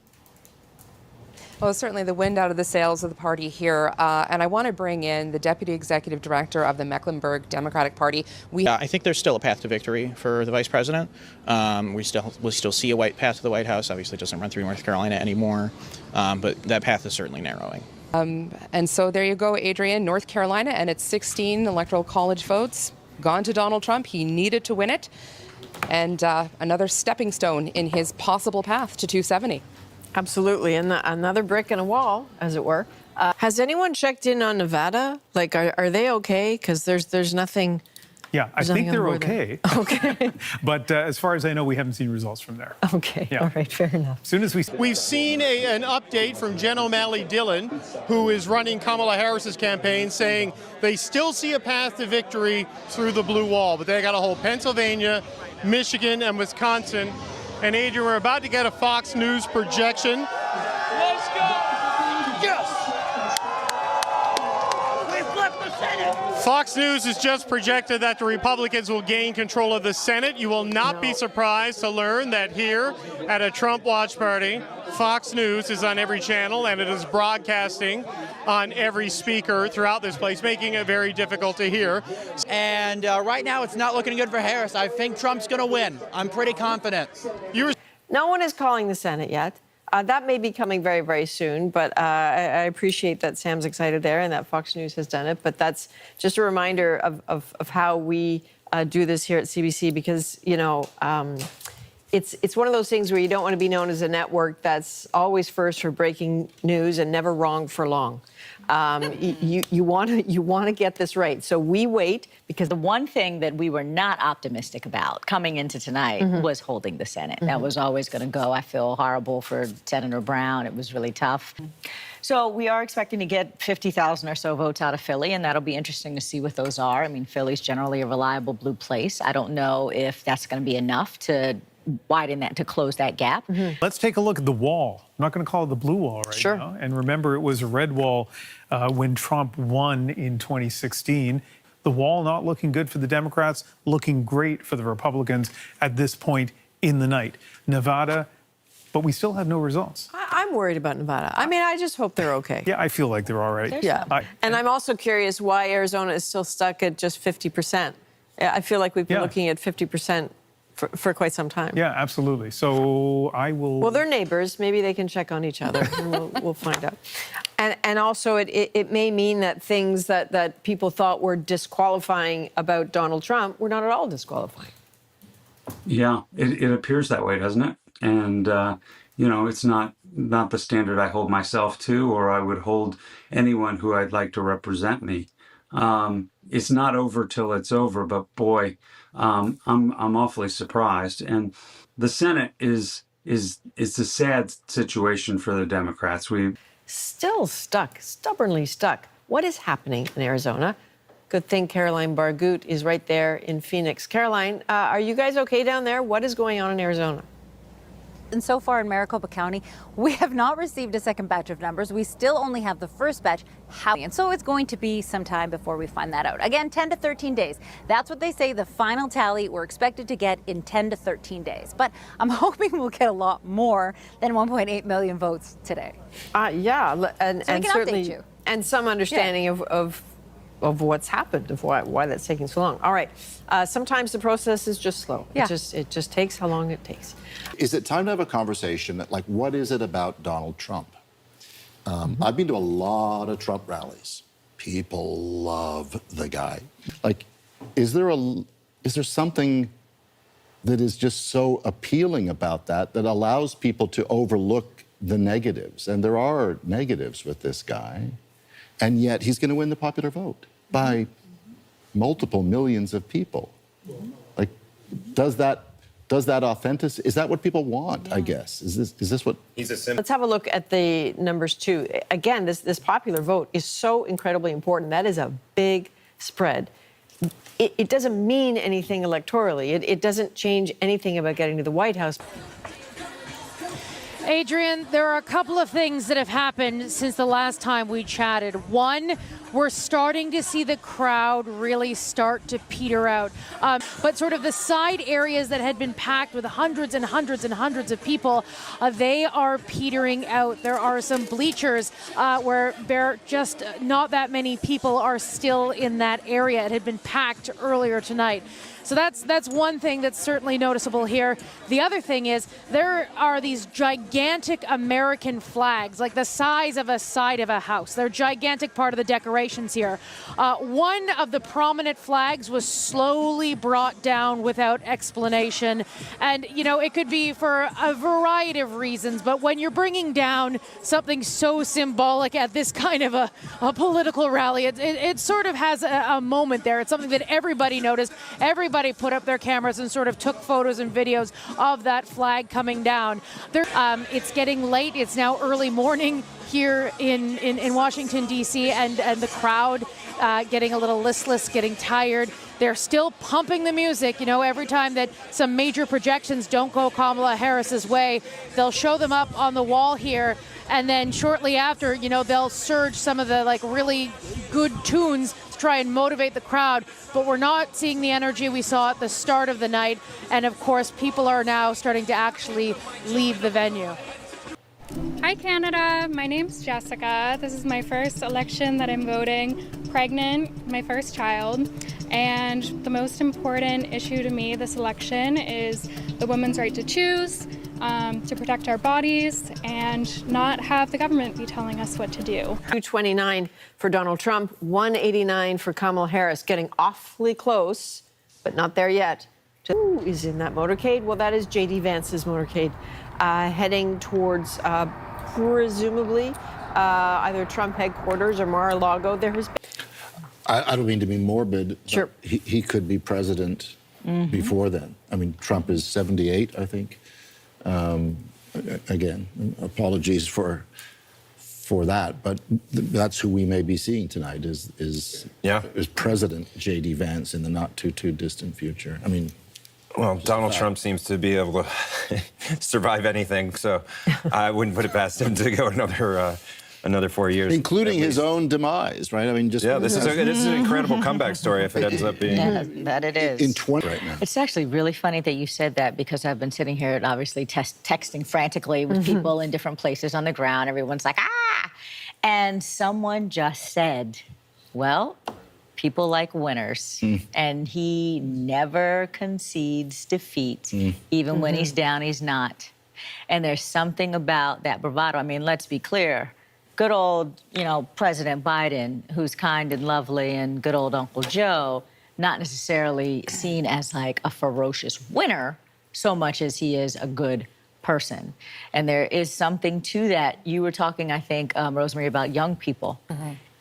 Well, certainly the wind out of the sails of the party here. And I want to bring in the Deputy Executive Director of the Mecklenburg Democratic Party. I think there's still a path to victory for the Vice President. We still see a white path to the White House. Obviously, it doesn't run through North Carolina anymore, but that path is certainly narrowing. And so there you go, Adrian, North Carolina, and its 16 electoral college votes gone to Donald Trump. He needed to win it. And another stepping stone in his possible path to 270. Absolutely, and another brick in a wall, as it were. Has anyone checked in on Nevada? Like, are they okay? Because there's nothing. Yeah, I think they're okay. Okay. But as far as I know, we haven't seen results from there. Okay, Yeah. all right, fair enough. As soon as We've seen an update from Jen O'Malley Dillon, who is running Kamala Harris's campaign, saying they still see a path to victory through the blue wall, but they got to hold Pennsylvania, Michigan, and Wisconsin. And Adrian, we're about to get a Fox News projection. Let's go! Yes! We flipped the Senate! Fox News has just projected that the Republicans will gain control of the Senate. You will not be surprised to learn that here at a Trump watch party, Fox News is on every channel and it is broadcasting on every speaker throughout this place, making it very difficult to hear. And right now it's not looking good for Harris. I think Trump's going to win. I'm pretty confident. No one is calling the Senate yet. That may be coming very, very soon, but I appreciate that Sam's excited there and that Fox News has done it. But that's just a reminder of how we do this here at CBC because, you know, it's one of those things where you don't want to be known as a network that's always first for breaking news and never wrong for long. You want to get this right. So we wait because the one thing that we were not optimistic about coming into tonight was holding the Senate. That was always going to go. I feel horrible for Senator Brown. It was really tough. So we are expecting to get 50,000 or so votes out of Philly, and that'll be interesting to see what those are. I mean, Philly's generally a reliable blue place. I don't know if that's going to be enough to widen that, to close that gap. Let's take a look at the wall. I'm not going to call it the blue wall right now. And remember, it was a red wall when Trump won in 2016. The wall not looking good for the Democrats, looking great for the Republicans at this point in the night. Nevada, but we still have no results. I'm worried about Nevada. I mean, I just hope they're okay. Yeah, I feel like they're all right. Yeah. And I'm also curious why Arizona is still stuck at just 50%. I feel like we've been looking at 50% for quite some time. Yeah, absolutely. So I will... Well, they're neighbors. Maybe they can check on each other, and we'll find out. And also, it may mean that things that people thought were disqualifying about Donald Trump were not at all disqualifying. Yeah, it appears that way, doesn't it? And, you know, it's not the standard I hold myself to, or I would hold anyone who I'd like to represent me. It's not over till it's over, but boy, I'm awfully surprised. And the Senate is a sad situation for the Democrats. We still stuck, stubbornly stuck. What is happening in Arizona? Good thing Caroline Bargut is right there in Phoenix. Caroline, are you guys okay down there? What is going on in Arizona? And so far in Maricopa County, we have not received a second batch of numbers. We still only have the first batch. And so it's going to be some time before we find that out. Again, 10 to 13 days. That's what they say the final tally we're expected to get in 10 to 13 days. But I'm hoping we'll get a lot more than 1.8 million votes today. Yeah, and so we can certainly, update you. And some understanding of what's happened, of why that's taking so long. All right. Sometimes the process is just slow. Yeah. It just takes how long it takes. Is it time to have a conversation? Like, what is it about Donald Trump? I've been to a lot of Trump rallies. People love the guy. Like, is there something that is just so appealing about that allows people to overlook the negatives? And there are negatives with this guy. And yet he's going to win the popular vote by multiple millions of people. Like, is that authentic? Is that what people want, I guess? Is this what... Let's have a look at the numbers, too. Again, this popular vote is so incredibly important. That is a big spread. It doesn't mean anything electorally. It doesn't change anything about getting to the White House. Adrian, there are a couple of things that have happened since the last time we chatted. One, we're starting to see the crowd really start to peter out. But sort of the side areas that had been packed with hundreds and hundreds and hundreds of people, they are petering out. There are some bleachers where there just not that many people are still in that area. It had been packed earlier tonight. So that's one thing that's certainly noticeable here. The other thing is there are these gigantic American flags, like the size of a side of a house. They're a gigantic part of the decorations here. One of the prominent flags was slowly brought down without explanation. And, you know, it could be for a variety of reasons, but when you're bringing down something so symbolic at this kind of a political rally, it sort of has a moment there. It's something that everybody noticed. Everybody put up their cameras and sort of took photos and videos of that flag coming down. It's getting late. It's now early morning here in Washington, D.C., and the crowd getting a little listless, getting tired. They're still pumping the music. You know, every time that some major projections don't go Kamala Harris's way, they'll show them up on the wall here. And then shortly after, you know, they'll surge some of the like really good tunes to try and motivate the crowd. But we're not seeing the energy we saw at the start of the night. And of course, people are now starting to actually leave the venue. Hi Canada, my name's Jessica. This is my first election that I'm voting, pregnant, my first child. And the most important issue to me this election is the women's right to choose, to protect our bodies, and not have the government be telling us what to do. 229 for Donald Trump, 189 for Kamala Harris, getting awfully close, but not there yet. Who is in that motorcade? Well, that is J.D. Vance's motorcade, heading towards presumably either Trump headquarters or Mar-a-Lago. There has been... I don't mean to be morbid. Sure. He could be president before then. I mean, Trump is 78, I think. Again, apologies for that, but that's who we may be seeing tonight is President J.D. Vance in the not too distant future. I mean, well, Donald Trump seems to be able to survive anything, so I wouldn't put it past him to go another 4 years, including his own demise, right? I mean, just this is an incredible comeback story if it ends up being that it is in 20 right now. It's actually really funny that you said that, because I've been sitting here obviously texting frantically with people in different places on the ground. Everyone's like, ah, and someone just said, well, people like winners, and he never concedes defeat. Even when he's down, he's not. And there's something about that bravado. I mean, let's be clear. Good old, you know, President Biden, who's kind and lovely, and good old Uncle Joe, not necessarily seen as like a ferocious winner so much as he is a good person. And there is something to that. You were talking, I think, Rosemary, about young people,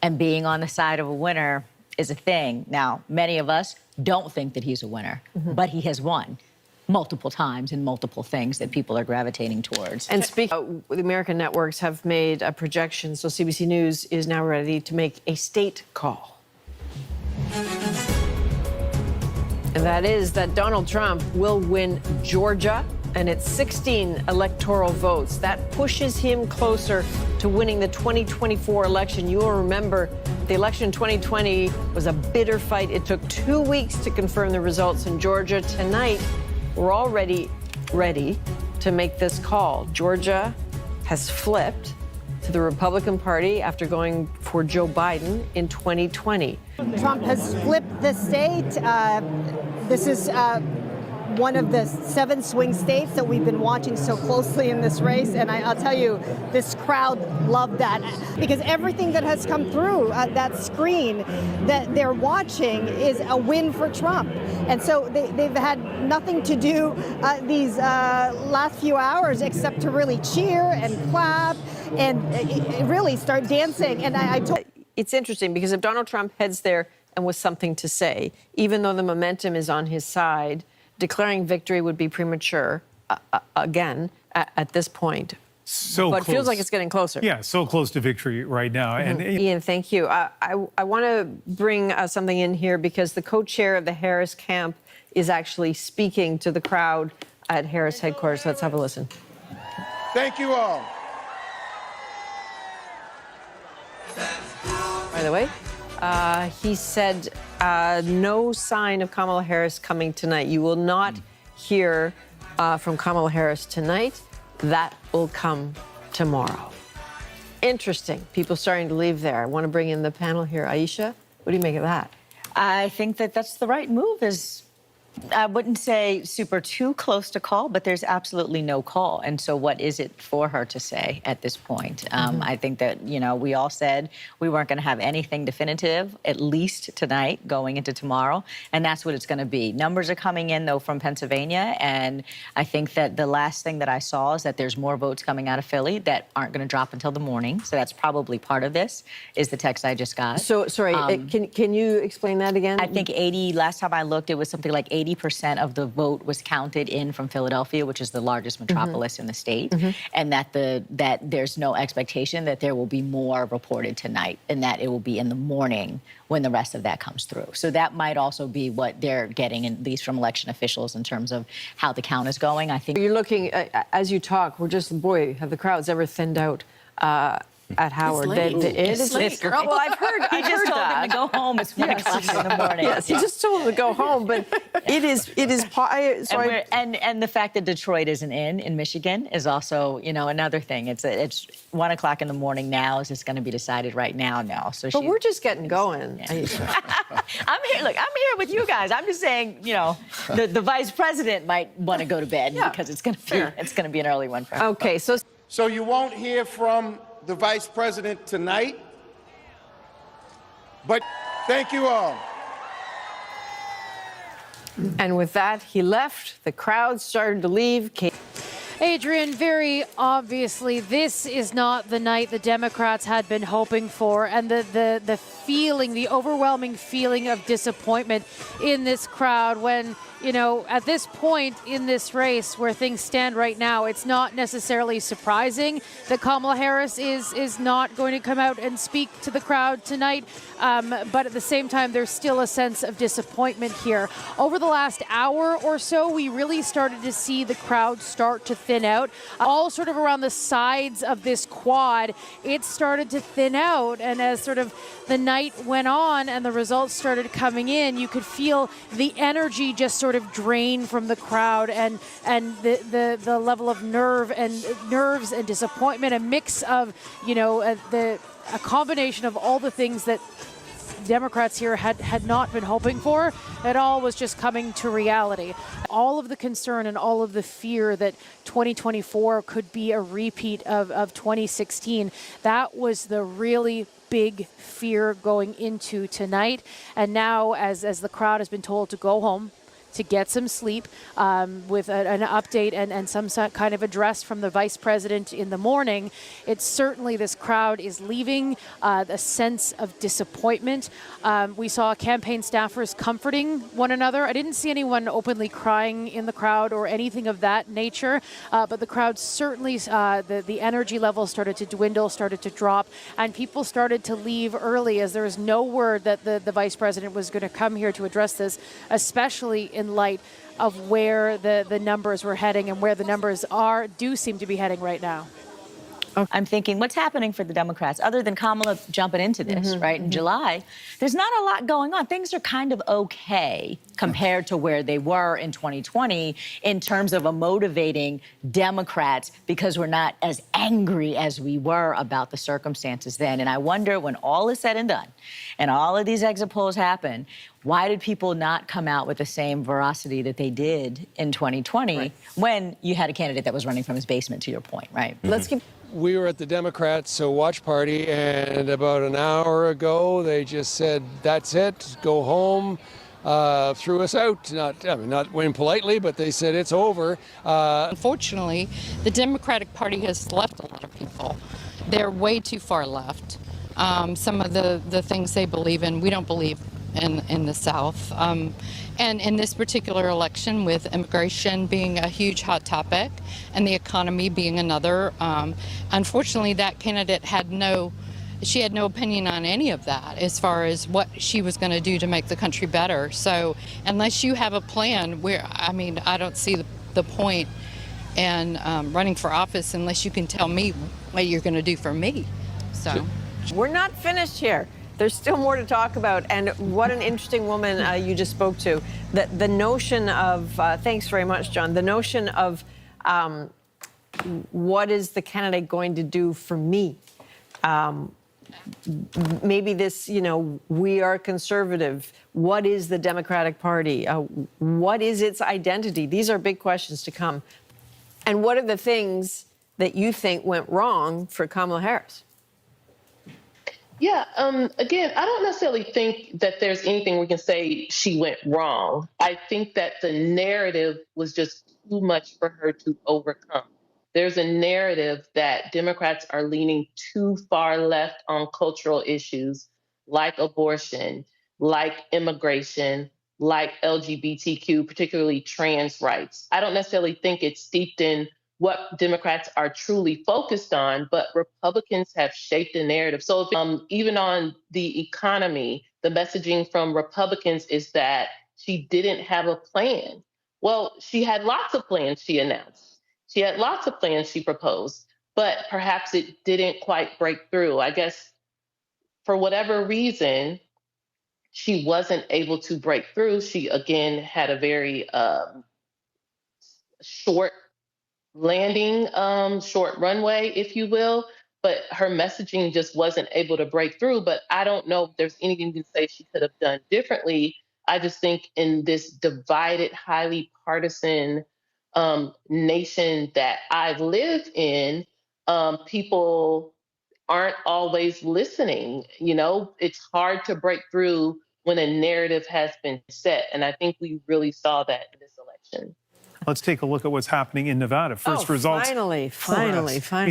and being on the side of a winner is a thing. Now, many of us don't think that he's a winner, but he has won multiple times in multiple things that people are gravitating towards. And speaking, the American networks have made a projection, so CBC News is now ready to make a state call. And that is that Donald Trump will win Georgia, and it's 16 electoral votes. That pushes him closer to winning the 2024 election. You will remember the election in 2020 was a bitter fight. It took 2 weeks to confirm the results in Georgia. Tonight, we're already ready to make this call. Georgia has flipped to the Republican Party after going for Joe Biden in 2020. Trump has flipped the state. This is one of the 7 swing states that we've been watching so closely in this race. And I'll tell you, this crowd loved that, because everything that has come through that screen that they're watching is a win for Trump. And so they've had nothing to do these last few hours except to really cheer and clap and really start dancing. And I told... It's interesting, because if Donald Trump heads there and with something to say, even though the momentum is on his side, declaring victory would be premature, again, at this point. So but close. Feels like it's getting closer. Yeah, so close to victory right now. And Ian, thank you. I want to bring something in here, because the co-chair of the Harris camp is actually speaking to the crowd at Harris headquarters. Let's have a listen. thank you all. By the way, he said no sign of Kamala Harris coming tonight. You will not hear from Kamala Harris tonight. That will come tomorrow. Interesting. People starting to leave there. I want to bring in the panel here. Aisha, what do you make of that? I think that that's the right move. I wouldn't say super too close to call, but there's absolutely no call. And so what is it for her to say at this point? I think that, we all said we weren't going to have anything definitive, at least tonight, going into tomorrow. And that's what it's going to be. Numbers are coming in, though, from Pennsylvania. And I think that the last thing that I saw is that there's more votes coming out of Philly that aren't going to drop until the morning. So that's probably part of this, is the text I just got. So, sorry, can you explain that again? I think last time I looked, it was something like 80% of the vote was counted in from Philadelphia, which is the largest metropolis in the state, and that there's no expectation that there will be more reported tonight, and that it will be in the morning when the rest of that comes through. So that might also be what they're getting, at least from election officials, in terms of how the count is going. I think you're looking as you talk. We're just, boy, have the crowds ever thinned out? At Howard. It's late, girl. Well, I've heard. He just told him to go home. It's 1 o'clock in the morning. Yes, he just told him to go home. But it is. And the fact that Detroit isn't in Michigan is also, another thing. It's 1 o'clock in the morning now. Is this going to be decided right now? No. So, but we're just getting going. Yeah. I'm here. Look, I'm here with you guys. I'm just saying, the vice president might want to go to bed because it's going to be an early one for him. Okay, so you won't hear from the vice president tonight, but thank you all. And with that, he left. The crowd started to leave. Adrian, very obviously, this is not the night the Democrats had been hoping for, and the feeling, the overwhelming feeling of disappointment in this crowd when, at this point in this race where things stand right now, it's not necessarily surprising that Kamala Harris is not going to come out and speak to the crowd tonight. But at the same time, there's still a sense of disappointment here. Over the last hour or so, we really started to see the crowd start to thin out. All sort of around the sides of this quad, it started to thin out. And as sort of the night went on and the results started coming in, you could feel the energy just sort of drain from the crowd, and the level of nerves and disappointment, a mix of, a combination of all the things that Democrats here had not been hoping for. It all was just coming to reality. All of the concern and all of the fear that 2024 could be a repeat of 2016, that was the really big fear going into tonight. And now, as the crowd has been told to go home, to get some sleep, with an update and some kind of address from the vice president in the morning, it's certainly, this crowd is leaving a sense of disappointment. We saw campaign staffers comforting one another. I didn't see anyone openly crying in the crowd or anything of that nature, but the crowd certainly, the energy level started to dwindle, started to drop, and people started to leave early as there was no word that the vice president was going to come here to address this, especially in light of where the numbers were heading and where the numbers do seem to be heading right now. I'm thinking, what's happening for the Democrats other than Kamala jumping into this, right? In July, there's not a lot going on. Things are kind of okay compared to where they were in 2020 in terms of motivating Democrats, because we're not as angry as we were about the circumstances then. And I wonder, when all is said and done and all of these exit polls happen, why did people not come out with the same veracity that they did in 2020 when you had a candidate that was running from his basement, to your point, right? We were at the Democrats' watch party, and about an hour ago, they just said, "That's it, go home." Threw us out, not impolitely, but they said it's over. Unfortunately, the Democratic Party has left a lot of people. They're way too far left. Some of the things they believe in, we don't believe in the South. And in this particular election, with immigration being a huge hot topic and the economy being another, unfortunately, that candidate had no opinion on any of that as far as what she was going to do to make the country better. So unless you have a plan, I don't see the point and running for office unless you can tell me what you're going to do for me. So we're not finished here. There's still more to talk about, and what an interesting woman you just spoke to. The notion of, thanks very much, John, the notion of what is the candidate going to do for me? Maybe this, we are conservative. What is the Democratic Party? What is its identity? These are big questions to come. And what are the things that you think went wrong for Kamala Harris? Yeah, again, I don't necessarily think that there's anything we can say she went wrong. I think that the narrative was just too much for her to overcome. There's a narrative that Democrats are leaning too far left on cultural issues like abortion, like immigration, like LGBTQ, particularly trans rights. I don't necessarily think it's steeped in what Democrats are truly focused on, but Republicans have shaped the narrative. So even on the economy, the messaging from Republicans is that she didn't have a plan. Well, she had lots of plans she announced. She had lots of plans she proposed, but perhaps it didn't quite break through. I guess for whatever reason, she wasn't able to break through. She, again, had a very short landing, short runway, if you will, but her messaging just wasn't able to break through. But I don't know if there's anything you can say she could have done differently. I just think in this divided, highly partisan nation that I live in, people aren't always listening. It's hard to break through when a narrative has been set. And I think we really saw that in this election. Let's take a look at what's happening in Nevada. First results Finally.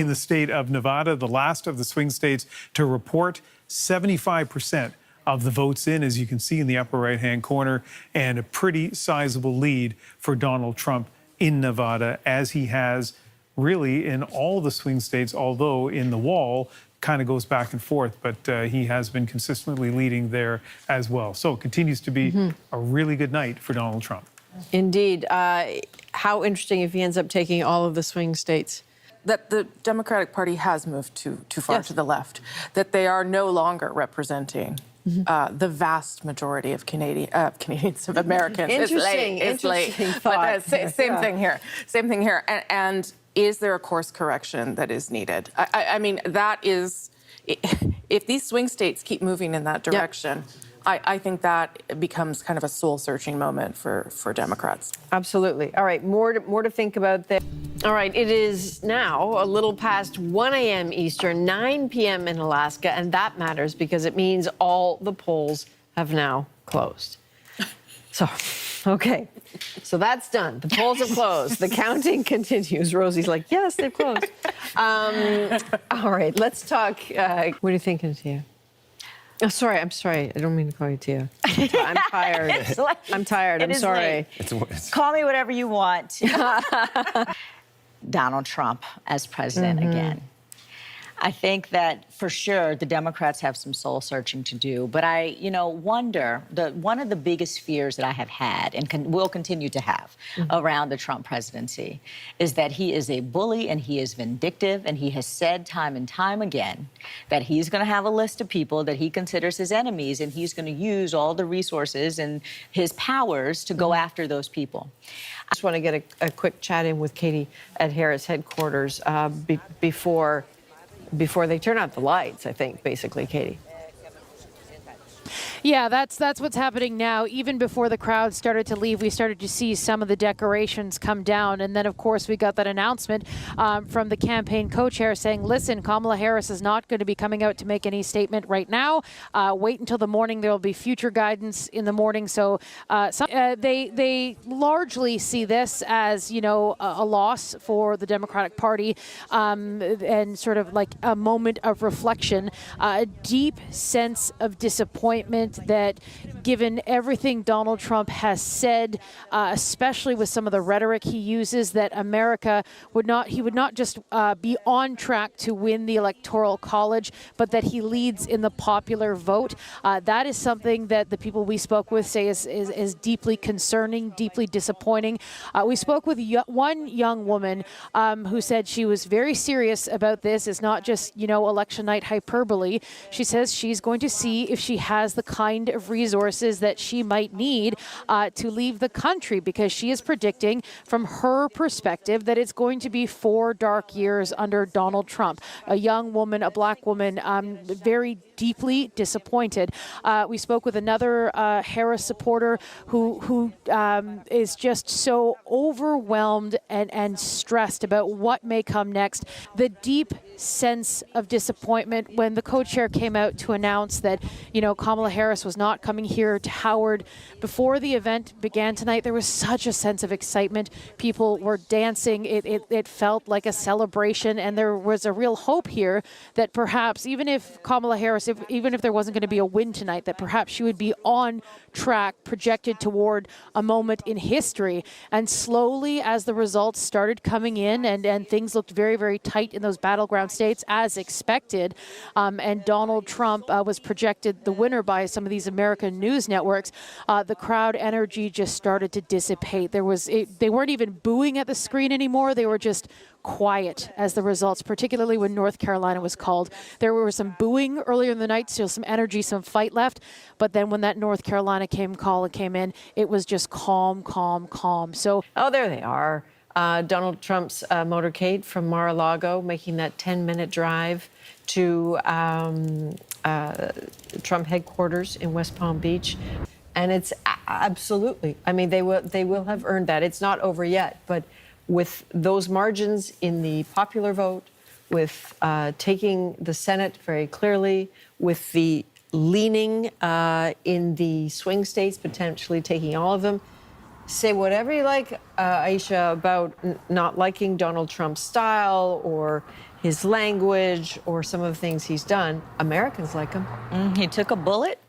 in the state of Nevada, the last of the swing states to report. 75% of the votes in, as you can see in the upper right-hand corner, and a pretty sizable lead for Donald Trump in Nevada, as he has really in all the swing states, although in the wall kind of goes back and forth, but he has been consistently leading there as well. So it continues to be a really good night for Donald Trump. Indeed. How interesting if he ends up taking all of the swing states. That the Democratic Party has moved too far to the left, that they are no longer representing the vast majority of Canadians, of Americans. Interesting thought. But same thing here. Same thing here. And is there a course correction that is needed? I mean, that is, if these swing states keep moving in that direction, I think that becomes kind of a soul-searching moment for Democrats. Absolutely. All right, more to think about there. All right, it is now a little past 1 a.m. Eastern, 9 p.m. in Alaska, and that matters because it means all the polls have now closed. So, okay, so that's done. The polls have closed. The counting continues. Rosie's like, yes, they've closed. All right, let's talk. What are you thinking, Tia? Oh, sorry. I'm sorry. I don't mean to call you Tia. I'm tired. I'm tired. I'm sorry. Call me whatever you want. Donald Trump as president again. I think that for sure the Democrats have some soul searching to do, but I, wonder, one of the biggest fears that I have had and will continue to have around the Trump presidency is that he is a bully and he is vindictive, and he has said time and time again that he's going to have a list of people that he considers his enemies, and he's going to use all the resources and his powers to go after those people. I just want to get a quick chat in with Katie at Harris headquarters before they turn out the lights, I think, basically, Katie. Yeah, that's what's happening now. Even before the crowd started to leave, we started to see some of the decorations come down. And then, of course, we got that announcement from the campaign co-chair saying, listen, Kamala Harris is not going to be coming out to make any statement right now. Wait until the morning. There will be future guidance in the morning. So they largely see this as, a loss for the Democratic Party and sort of like a moment of reflection, a deep sense of disappointment confident that given everything Donald Trump has said, especially with some of the rhetoric he uses, that America would not just be on track to win the Electoral College, but that he leads in the popular vote. That is something that the people we spoke with say is deeply concerning, deeply disappointing. We spoke with one young woman who said she was very serious about this. It's not just, election night hyperbole. She says she's going to see if she has the kind of resources that she might need to leave the country, because she is predicting from her perspective that it's going to be 4 dark years under Donald Trump. A young woman, a black woman, very deeply disappointed. We spoke with another Harris supporter who is just so overwhelmed and stressed about what may come next. The deep sense of disappointment when the co-chair came out to announce that, Kamala Harris was not coming here to Howard. Before the event began tonight, there was such a sense of excitement. People were dancing. It felt like a celebration, and there was a real hope here that perhaps even if Kamala Harris, even if there wasn't going to be a win tonight, that perhaps she would be on track, projected toward a moment in history. And slowly, as the results started coming in and things looked very, very tight in those battleground states, as expected, and Donald Trump was projected the winner by some of these American news networks, the crowd energy just started to dissipate. They weren't even booing at the screen anymore. They were just quiet as the results, particularly when North Carolina was called. There was some booing earlier in the night, still some energy, some fight left. But then when that North Carolina call came in, it was just calm, calm, calm. So, there they are. Donald Trump's motorcade from Mar-a-Lago, making that 10-minute drive to Trump headquarters in West Palm Beach. And it's absolutely, they will have earned that. It's not over yet, but with those margins in the popular vote, with taking the Senate very clearly, with the leaning in the swing states, potentially taking all of them. Say whatever you like, Aisha, about not liking Donald Trump's style or his language or some of the things he's done. Americans like him. He took a bullet,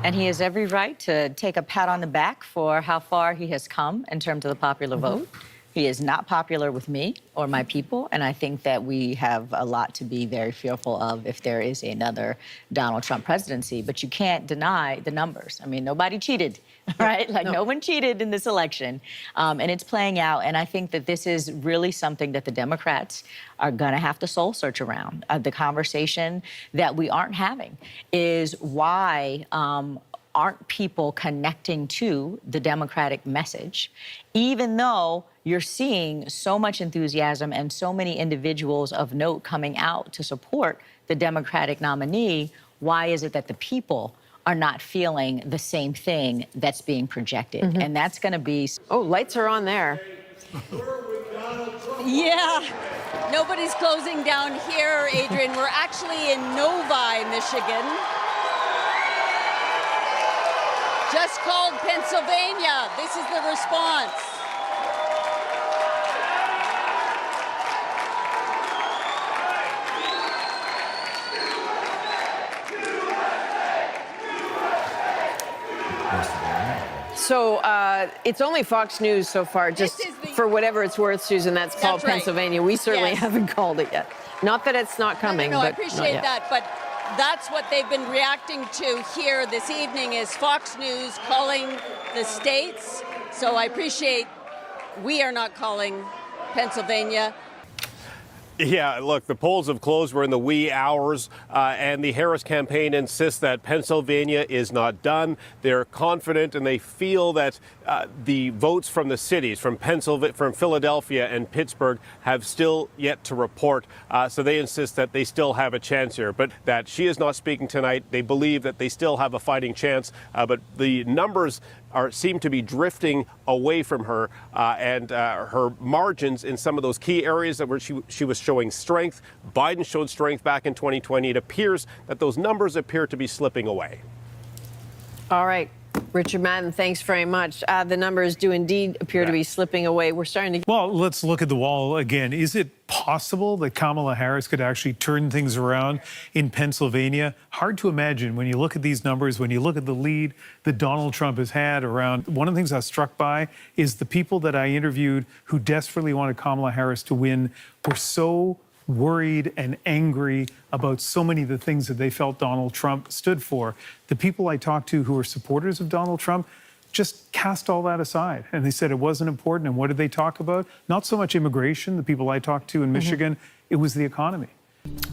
and he has every right to take a pat on the back for how far he has come in terms of the popular vote. He is not popular with me or my people, and I think that we have a lot to be very fearful of if there is another Donald Trump presidency. But you can't deny the numbers. Nobody cheated, right? No one cheated in this election, and it's playing out. And I think that this is really something that the Democrats are going to have to soul search around. The conversation that we aren't having is why aren't people connecting to the Democratic message, even though you're seeing so much enthusiasm and so many individuals of note coming out to support the Democratic nominee? Why is it that the people are not feeling the same thing that's being projected? And that's going to be... Oh, lights are on there. Yeah, nobody's closing down here, Adrian. We're actually in Novi, Michigan. Just called Pennsylvania. This is the response. So it's only Fox News so far, just for whatever it's worth, Susan. That's called right. Pennsylvania. We certainly haven't called it yet. Not that it's not coming. No, but I appreciate that, but that's what they've been reacting to here this evening is Fox News calling the states. So I appreciate we are not calling Pennsylvania. Yeah, look, the polls have closed. We're in the wee hours, and the Harris campaign insists that Pennsylvania is not done. They're confident, and they feel that the votes from the cities, from Philadelphia and Pittsburgh, have still yet to report. So they insist that they still have a chance here, but that she is not speaking tonight. They believe that they still have a fighting chance, but the numbers seem to be drifting away from her, and her margins in some of those key areas that where she was showing strength. Biden showed strength back in 2020. It appears that those numbers appear to be slipping away. All right. Richard Madden, thanks very much. The numbers do indeed appear to be slipping away. We're starting to... Well, let's look at the wall again. Is it possible that Kamala Harris could actually turn things around in Pennsylvania? Hard to imagine when you look at these numbers, when you look at the lead that Donald Trump has had around. One of the things I was struck by is the people that I interviewed who desperately wanted Kamala Harris to win were so worried and angry about so many of the things that they felt Donald Trump stood for. The people I talked to who were supporters of Donald Trump just cast all that aside. And they said it wasn't important. And what did they talk about? Not so much immigration, the people I talked to in Michigan, it was the economy.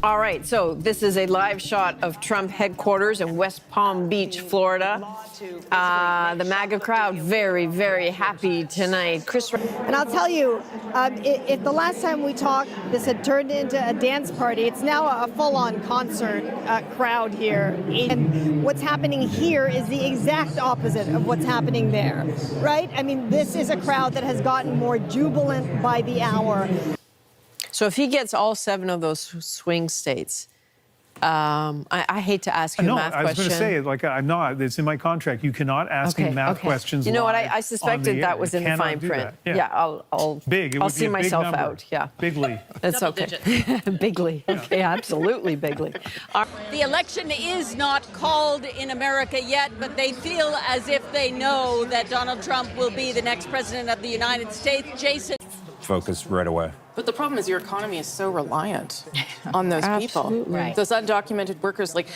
All right, so this is a live shot of Trump headquarters in West Palm Beach, Florida. The MAGA crowd very, very happy tonight. Chris, and I'll tell you, if the last time we talked, this had turned into a dance party, it's now a full-on concert crowd here. And what's happening here is the exact opposite of what's happening there, right? I mean, this is a crowd that has gotten more jubilant by the hour. So if he gets all 7 of those swing states, I hate to ask you a math question. No, I was going to say, like, I'm not. It's in my contract. You cannot ask me math questions. You know what? live I suspected that was in the fine print. Yeah, I'll see myself out. Yeah, bigly. That's okay. Bigly. Okay, absolutely bigly. The election is not called in America yet, but they feel as if they know that Donald Trump will be the next president of the United States. Jason. Focus right away. But the problem is your economy is so reliant on those people. Right. Those undocumented workers, like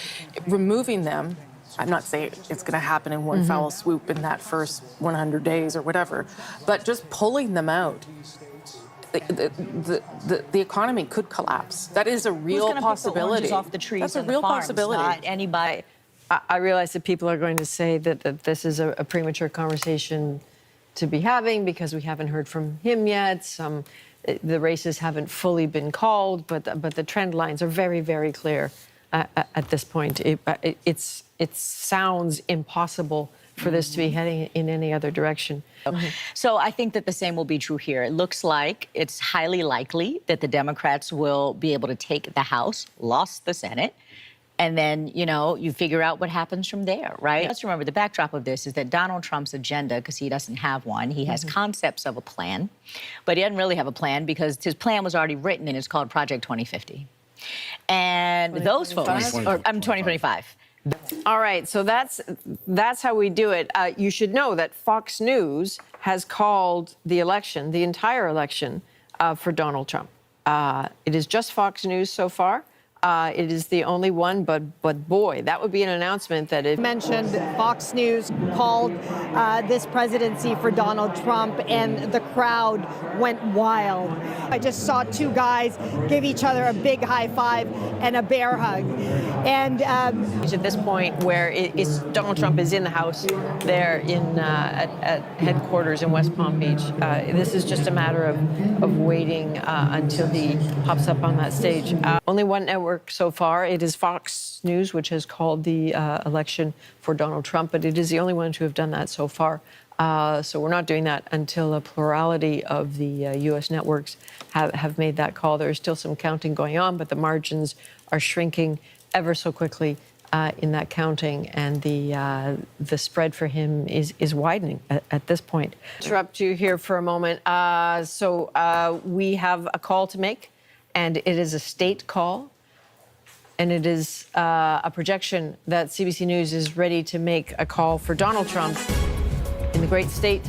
removing them, I'm not saying it's going to happen in one foul swoop in that first 100 days or whatever, but just pulling them out, the economy could collapse. That is a real possibility. Off the trees. That's a real possibility. Not anybody. I realize that people are going to say that this is a premature conversation to be having because we haven't heard from him yet. The races haven't fully been called, but the trend lines are very, very clear at this point. It sounds impossible for this to be heading in any other direction. So I think that the same will be true here. It looks like it's highly likely that the Democrats will be able to take the House, lost the Senate, and then, you know, you figure out what happens from there, right? Let's remember the backdrop of this is that Donald Trump's agenda, because he doesn't have one, he has concepts of a plan, but he doesn't really have a plan because his plan was already written and it's called Project 2050. And those folks, 2025. All right, so that's how we do it. You should know that Fox News has called the election, the entire election, for Donald Trump. It is just Fox News so far. It is the only one, but boy, that would be an announcement that it mentioned Fox News called this presidency for Donald Trump, and the crowd went wild. I just saw 2 guys give each other a big high five and a bear hug. And at this point where Donald Trump is in the House there at headquarters in West Palm Beach. This is just a matter of waiting until he pops up on that stage. Only one network so far. It is Fox News, which has called the election for Donald Trump, but it is the only one to have done that so far. So we're not doing that until a plurality of the U.S. networks have made that call. There is still some counting going on, but the margins are shrinking ever so quickly in that counting, and the spread for him is widening at this point. Interrupt you here for a moment. So we have a call to make, and it is a state call. And it is a projection that CBC News is ready to make a call for Donald Trump in the great state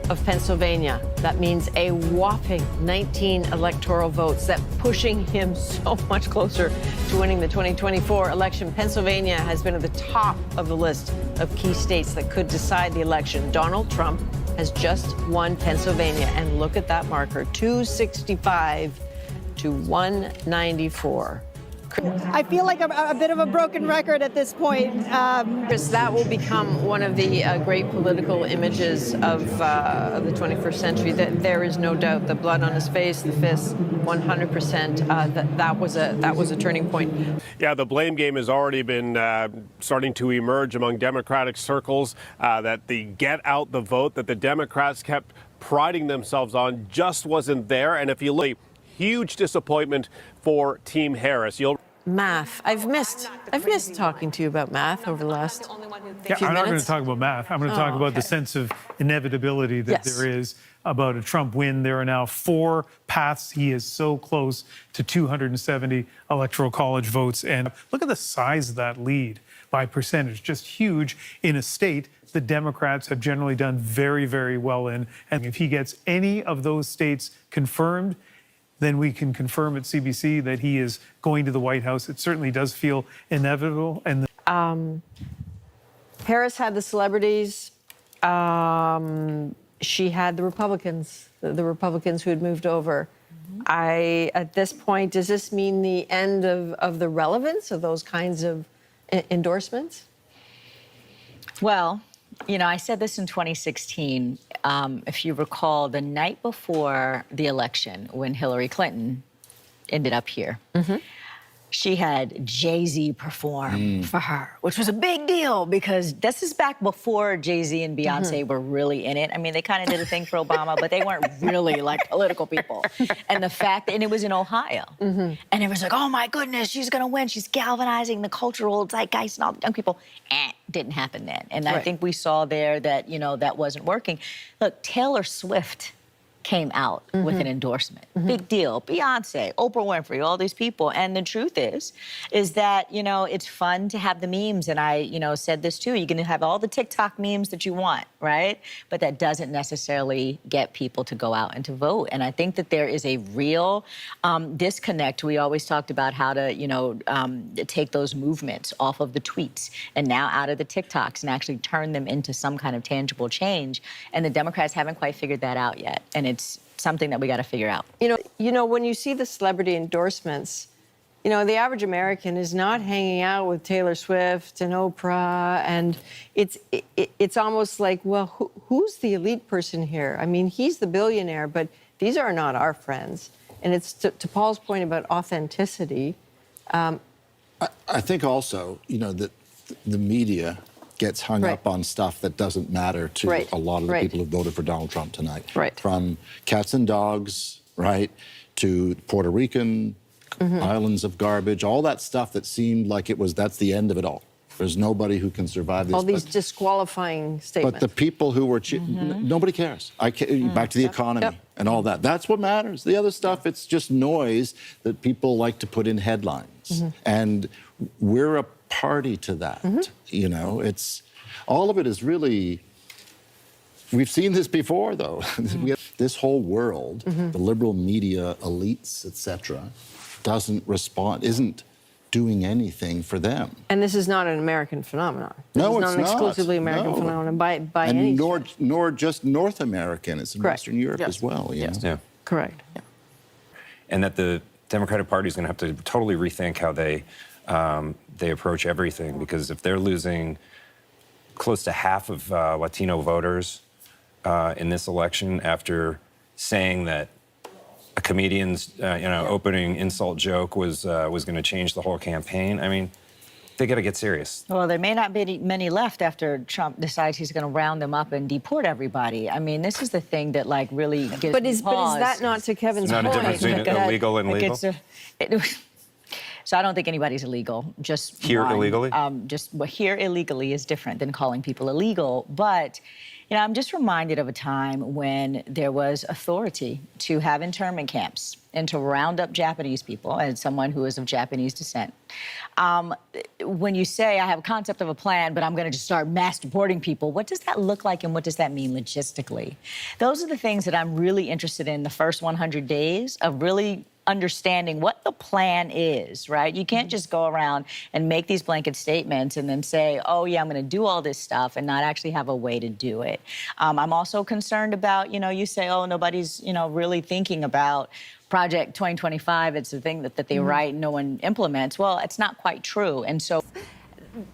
of Pennsylvania. That means a whopping 19 electoral votes, that pushing him so much closer to winning the 2024 election. Pennsylvania has been at the top of the list of key states that could decide the election. Donald Trump has just won Pennsylvania, and look at that marker, 265 to 194. I feel like a bit of a broken record at this point. Chris, that will become one of the great political images of the 21st century. That there is no doubt. The blood on his face, the fists, 100%. That was a turning point. Yeah, the blame game has already been starting to emerge among Democratic circles. That the get out the vote that the Democrats kept priding themselves on just wasn't there. And if you look, huge disappointment for Team Harris. Math. I've missed talking to you about math over the last Yeah, few I'm not going minutes. to talk about math. I'm going to talk about the sense of inevitability that Yes. there is about a Trump win. There are now 4 paths. He is so close to 270 electoral college votes. And look at the size of that lead by percentage, just huge in a state the Democrats have generally done very, very well in. And if he gets any of those states confirmed, then we can confirm at CBC that he is going to the White House. It certainly does feel inevitable. And Harris had the celebrities. She had the Republicans, the Republicans who had moved over. At this point, does this mean the end of the relevance of those kinds of endorsements? Well, you know, I said this in 2016. If you recall, the night before the election, when Hillary Clinton ended up here, she had Jay-Z perform for her, which was a big deal because this is back before Jay-Z and Beyonce were really in it. I mean, they kind of did a thing for Obama, but they weren't really like political people. And the fact, and it was in Ohio. And it was like, oh my goodness, she's gonna win. She's galvanizing the cultural zeitgeist and all the young people. Didn't happen then. And I think we saw there that, you know, that wasn't working. Look, Taylor Swift came out with an endorsement. Big deal. Beyonce, Oprah Winfrey, all these people. And the truth is that, you know, it's fun to have the memes. And I, you know, said this too. You can have all the TikTok memes that you want, right? But that doesn't necessarily get people to go out and to vote. And I think that there is a real disconnect. We always talked about how to, you know, take those movements off of the tweets and now out of the TikToks and actually turn them into some kind of tangible change. And the Democrats haven't quite figured that out yet. And it's something that we got to figure out. You know, when you see the celebrity endorsements, you know, the average American is not hanging out with Taylor Swift and Oprah, and it's almost like, well, who's the elite person here? I mean, he's the billionaire, but these are not our friends. And it's to Paul's point about authenticity. I think also, you know, that the media gets hung up on stuff that doesn't matter to a lot of the people who voted for Donald Trump tonight. From cats and dogs, right, to Puerto Rican islands of garbage, all that stuff that seemed like that's the end of it all. There's nobody who can survive this. All these disqualifying statements. But the people who were, nobody cares. Back to the economy and all that. That's what matters. The other stuff, it's just noise that people like to put in headlines. And we're a party to that. You know, it's all of it is really. We've seen this before, though. We have this whole world, the liberal media elites, etc., doesn't respond, isn't doing anything for them. And this is not an American phenomenon. No, it's not an exclusively American phenomenon by any stretch. Nor just North American. It's in Western Europe as well. You know? Yeah. Correct. And that the Democratic Party is going to have to totally rethink how they approach everything, because if they're losing close to half of Latino voters in this election after saying that a comedian's opening insult joke was going to change the whole campaign, I mean, they got to get serious. Well, there may not be many left after Trump decides he's going to round them up and deport everybody. I mean, this is the thing that like really gives But me is pause. that not to Kevin's point? Not a difference between illegal and legal? So I don't think anybody's illegal. Just here illegally? Here illegally is different than calling people illegal. But, you know, I'm just reminded of a time when there was authority to have internment camps and to round up Japanese people, as someone who is of Japanese descent. When you say, I have a concept of a plan, but I'm going to just start mass deporting people, what does that look like and what does that mean logistically? Those are the things that I'm really interested in the first 100 days of really understanding what the plan is, right? You can't just go around and make these blanket statements and then say, oh, yeah, I'm going to do all this stuff and not actually have a way to do it. I'm also concerned about, you know, you say, oh, nobody's, you know, really thinking about Project 2025. It's a thing that they write and no one implements. Well, it's not quite true. And so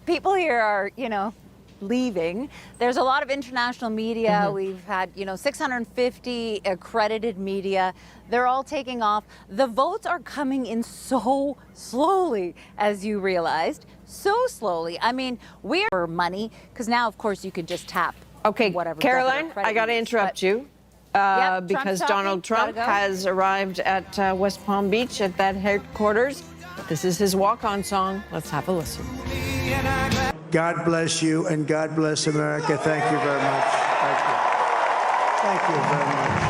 people here are, you know, leaving. There's a lot of international media. We've had, you know, 650 accredited media. They're all taking off. The votes are coming in so slowly, as you realized, so slowly. I mean, we're for money, because now, of course, you could just tap whatever. Caroline, I got to interrupt you because Donald Trump has arrived at West Palm Beach at that headquarters. This is his walk-on song. Let's have a listen. God bless you and God bless America. Thank you very much. Thank you. Thank you very much.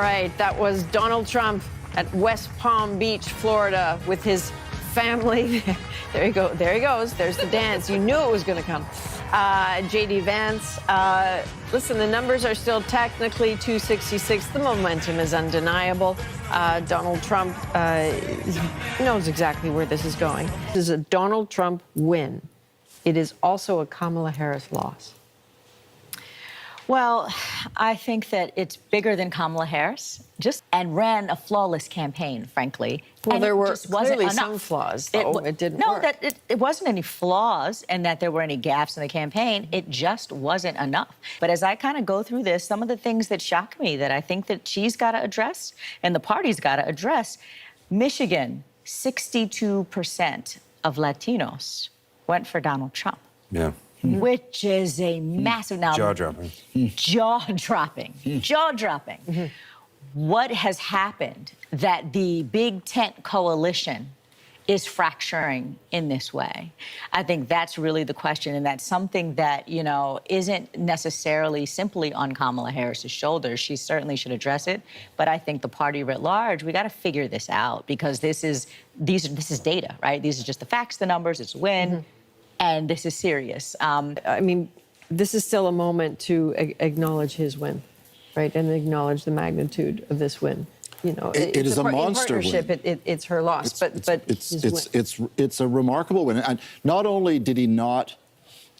All right, that was Donald Trump at West Palm Beach, Florida, with his family. There you go. There he goes. There's the dance. You knew it was going to come. J.D. Vance, listen, the numbers are still technically 266. The momentum is undeniable. Donald Trump knows exactly where this is going. This is a Donald Trump win. It is also a Kamala Harris loss. Well, I think that it's bigger than Kamala Harris, and ran a flawless campaign, frankly. Well, And there it were just wasn't clearly enough. some flaws, though. It didn't No, work. that it wasn't any flaws and that there were any gaps in the campaign. It just wasn't enough. But as I kind of go through this, some of the things that shock me that I think that she's got to address and the party's got to address, Michigan, 62% of Latinos went for Donald Trump. Yeah. Which is a massive now. Jaw-dropping. Jaw-dropping. Jaw-dropping. What has happened that the big tent coalition is fracturing in this way? I think that's really the question, and that's something that, you know, isn't necessarily simply on Kamala Harris's shoulders. She certainly should address it, but I think the party writ large, we got to figure this out because this is data, right? These are just the facts, the numbers, it's a win. And this is serious. I mean, this is still a moment to acknowledge his win, right? And acknowledge the magnitude of this win. You know, it is a monster win. It's her loss, it's a remarkable win. And not only did he not,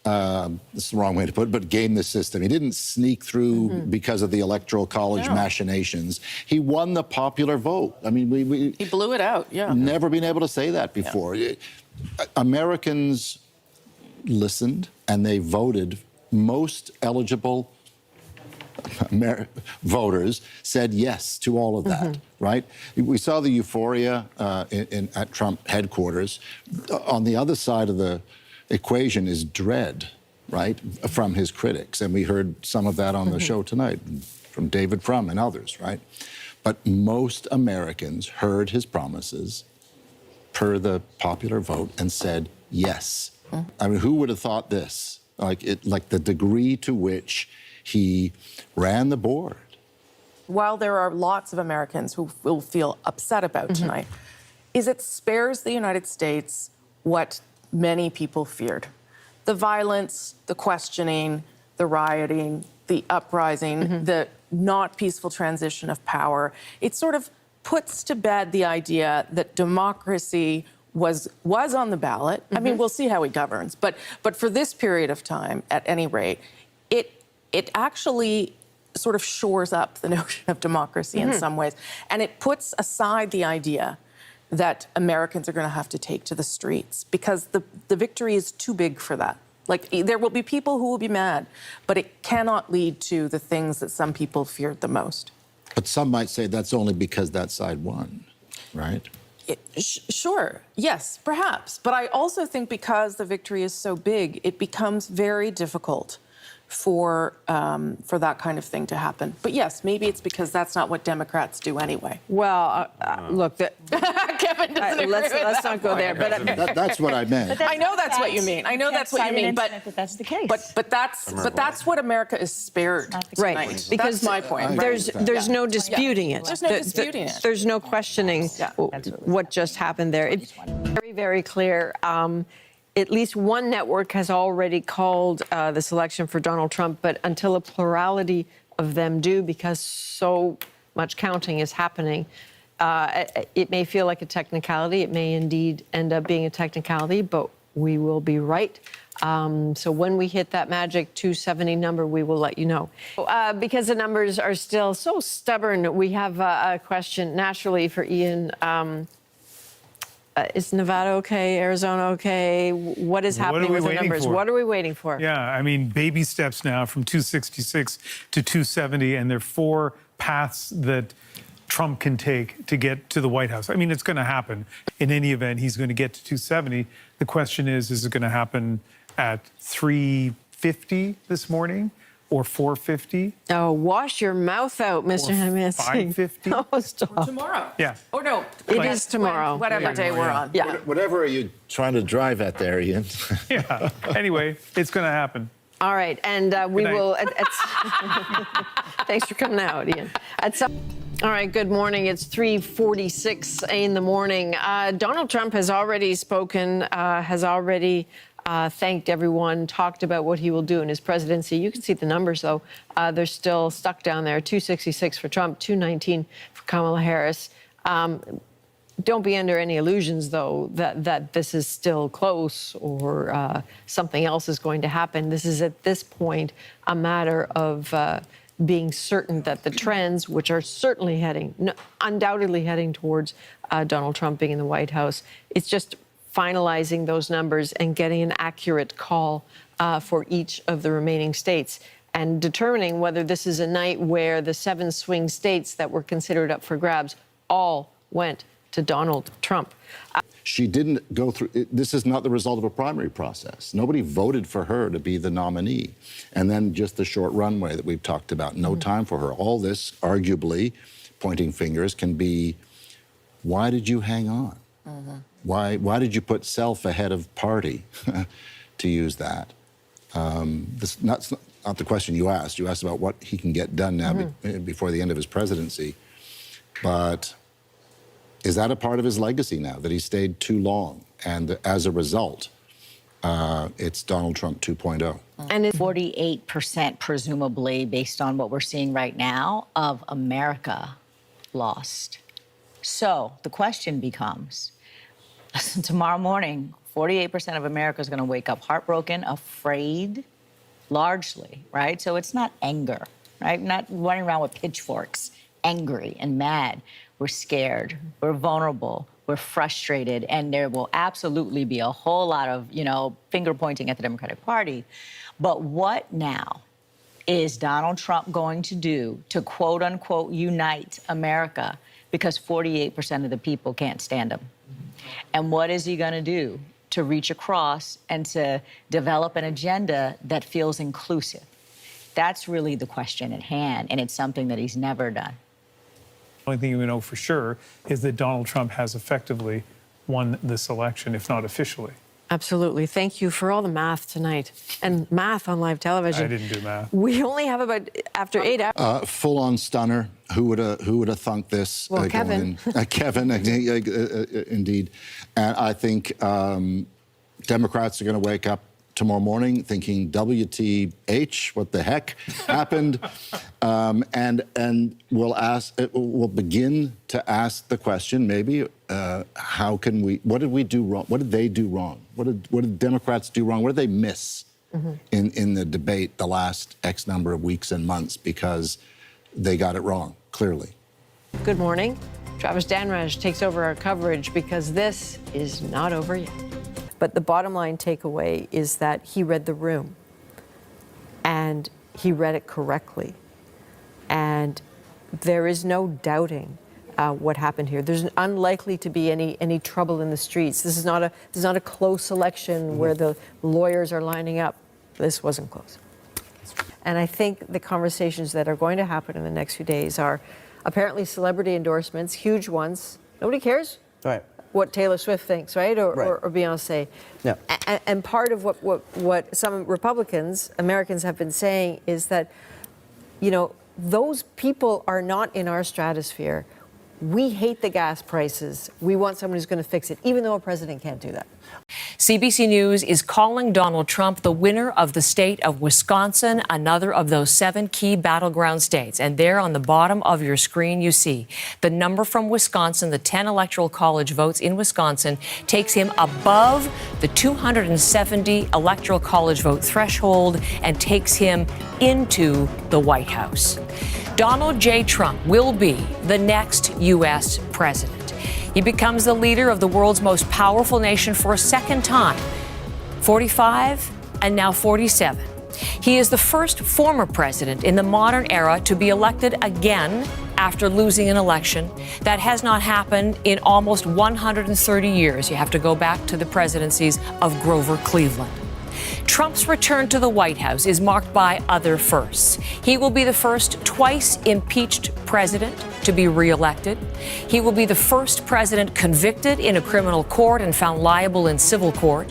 this is the wrong way to put it, but game the system. He didn't sneak through because of the Electoral College machinations. He won the popular vote. I mean, He blew it out, never been able to say that before. Americans listened and they voted. Most eligible voters said yes to all of that, right? We saw the euphoria at Trump headquarters. On the other side of the equation is dread, right, from his critics. And we heard some of that on the show tonight from David Frum and others, right? But most Americans heard his promises per the popular vote and said yes. I mean, who would have thought this? Like the degree to which he ran the board. While there are lots of Americans who will feel upset about tonight, is it spares the United States what many people feared. The violence, the questioning, the rioting, the uprising, the not peaceful transition of power. It sort of puts to bed the idea that democracy was on the ballot. I mean, we'll see how he governs, but for this period of time, at any rate, it actually sort of shores up the notion of democracy in some ways, and it puts aside the idea that Americans are going to have to take to the streets because the victory is too big for that. Like, there will be people who will be mad, but it cannot lead to the things that some people feared the most. But some might say that's only because that side won, right? Sure, yes, perhaps. But I also think because the victory is so big, it becomes very difficult for that kind of thing to happen. But yes, maybe it's because that's not what Democrats do anyway. Well, look, Kevin doesn't agree with let's that not go there. But that's what I meant. I know that's what you mean. I know that's what you mean. But that's the case. But that's what America is spared right, tonight. because that's my point. There's no disputing it. There's no disputing it. There's no questioning what just happened there. It's very, very clear. At least one network has already called this election for Donald Trump, but until a plurality of them do, because so much counting is happening, it may feel like a technicality. It may indeed end up being a technicality, but we will be right. So when we hit that magic 270 number, we will let you know. Because the numbers are still so stubborn, we have a question naturally for Ian. Is Nevada okay? Arizona okay? What is happening with the numbers? What are we waiting for? Yeah, I mean, baby steps now from 266 to 270, and there are 4 paths that Trump can take to get to the White House. I mean, it's going to happen. In any event, he's going to get to 270. The question is it going to happen at 350 this morning? or 450? Oh, wash your mouth out, Mr. Hemansky. 550? Oh, stop. Tomorrow. Yeah. Oh, no. It is tomorrow. Whatever day we're on. Yeah. Whatever are you trying to drive at there, Ian? Yeah. Anyway, it's going to happen. All right, and we will. Thanks for coming out, Ian. All right, good morning. It's 3:46 in the morning. Donald Trump has already spoken, thanked everyone, talked about what he will do in his presidency. You can see the numbers, though. They're still stuck down there. 266 for Trump, 219 for Kamala Harris. Don't be under any illusions, though, that this is still close or something else is going to happen. This is, at this point, a matter of being certain that the trends, which are certainly undoubtedly heading towards Donald Trump being in the White House, it's just finalizing those numbers and getting an accurate call for each of the remaining states and determining whether this is a night where the 7 swing states that were considered up for grabs all went to Donald Trump. She didn't go through, this is not the result of a primary process. Nobody voted for her to be the nominee. And then just the short runway that we've talked about, no time for her. All this, arguably, pointing fingers, can be, why did you hang on? Why did you put self ahead of party, to use that? That's not the question you asked. You asked about what he can get done now before the end of his presidency. But is that a part of his legacy now, that he stayed too long? And as a result, it's Donald Trump 2.0. And it's 48%, presumably, based on what we're seeing right now, of America lost. So the question becomes, tomorrow morning, 48% of America is going to wake up heartbroken, afraid, largely, right? So it's not anger, right? Not running around with pitchforks, angry and mad. We're scared, we're vulnerable, we're frustrated, and there will absolutely be a whole lot of, finger pointing at the Democratic Party. But what now is Donald Trump going to do to quote unquote unite America? Because 48% of the people can't stand him. And what is he going to do to reach across and to develop an agenda that feels inclusive? That's really the question at hand, and it's something that he's never done. The only thing we know for sure is that Donald Trump has effectively won this election, if not officially. Absolutely. Thank you for all the math tonight. And math on live television. I didn't do math. We only have about, after 8 hours. Full-on stunner. Who would have thunk this? Well, Kevin. Kevin, indeed. And I think Democrats are going to wake up tomorrow morning thinking, WTH, what the heck happened? And we'll begin to ask the question, maybe, how can we, what did we do wrong? What did they do wrong? What did Democrats do wrong? What did they miss in the debate the last X number of weeks and months, because they got it wrong, clearly. Good morning. Travis Danraj takes over our coverage because this is not over yet. But the bottom line takeaway is that he read the room, and he read it correctly. And there is no doubting what happened here. There's unlikely to be any trouble in the streets. This is not a close election where the lawyers are lining up. This wasn't close. And I think the conversations that are going to happen in the next few days are apparently celebrity endorsements, huge ones. Nobody cares. Right. What Taylor Swift thinks, right? Or Beyonce. Yeah. And part of what some Republicans, Americans have been saying is that, those people are not in our stratosphere. We hate the gas prices. We want someone who's going to fix it, even though a president can't do that. CBC News is calling Donald Trump the winner of the state of Wisconsin, another of those 7 key battleground states. And there on the bottom of your screen, you see the number from Wisconsin, the 10 electoral college votes in Wisconsin, takes him above the 270 electoral college vote threshold and takes him into the White House. Donald J. Trump will be the next U.S. president. He becomes the leader of the world's most powerful nation for a second time, 45 and now 47. He is the first former president in the modern era to be elected again after losing an election. That has not happened in almost 130 years. You have to go back to the presidencies of Grover Cleveland. Trump's return to the White House is marked by other firsts. He will be the first twice impeached president to be reelected. He will be the first president convicted in a criminal court and found liable in civil court.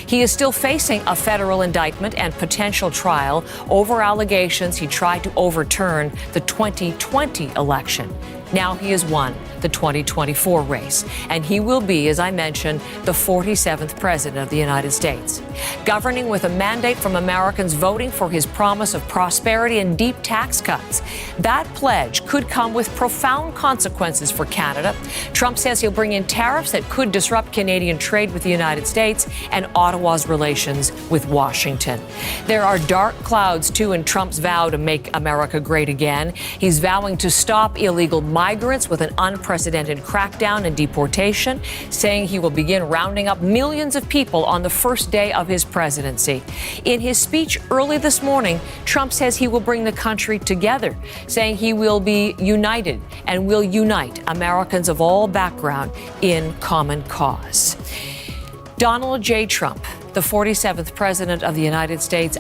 He is still facing a federal indictment and potential trial over allegations he tried to overturn the 2020 election. Now he has won the 2024 race, and he will be, as I mentioned, the 47th president of the United States. Governing with a mandate from Americans voting for his promise of prosperity and deep tax cuts. That pledge could come with profound consequences for Canada. Trump says he'll bring in tariffs that could disrupt Canadian trade with the United States and Ottawa's relations with Washington. There are dark clouds, too, in Trump's vow to make America great again. He's vowing to stop illegal migrants with an unprecedented crackdown and deportation, saying he will begin rounding up millions of people on the first day of his presidency. In his speech early this morning, Trump says he will bring the country together, saying he will be united and will unite Americans of all background in common cause. Donald J. Trump, the 47th president of the United States,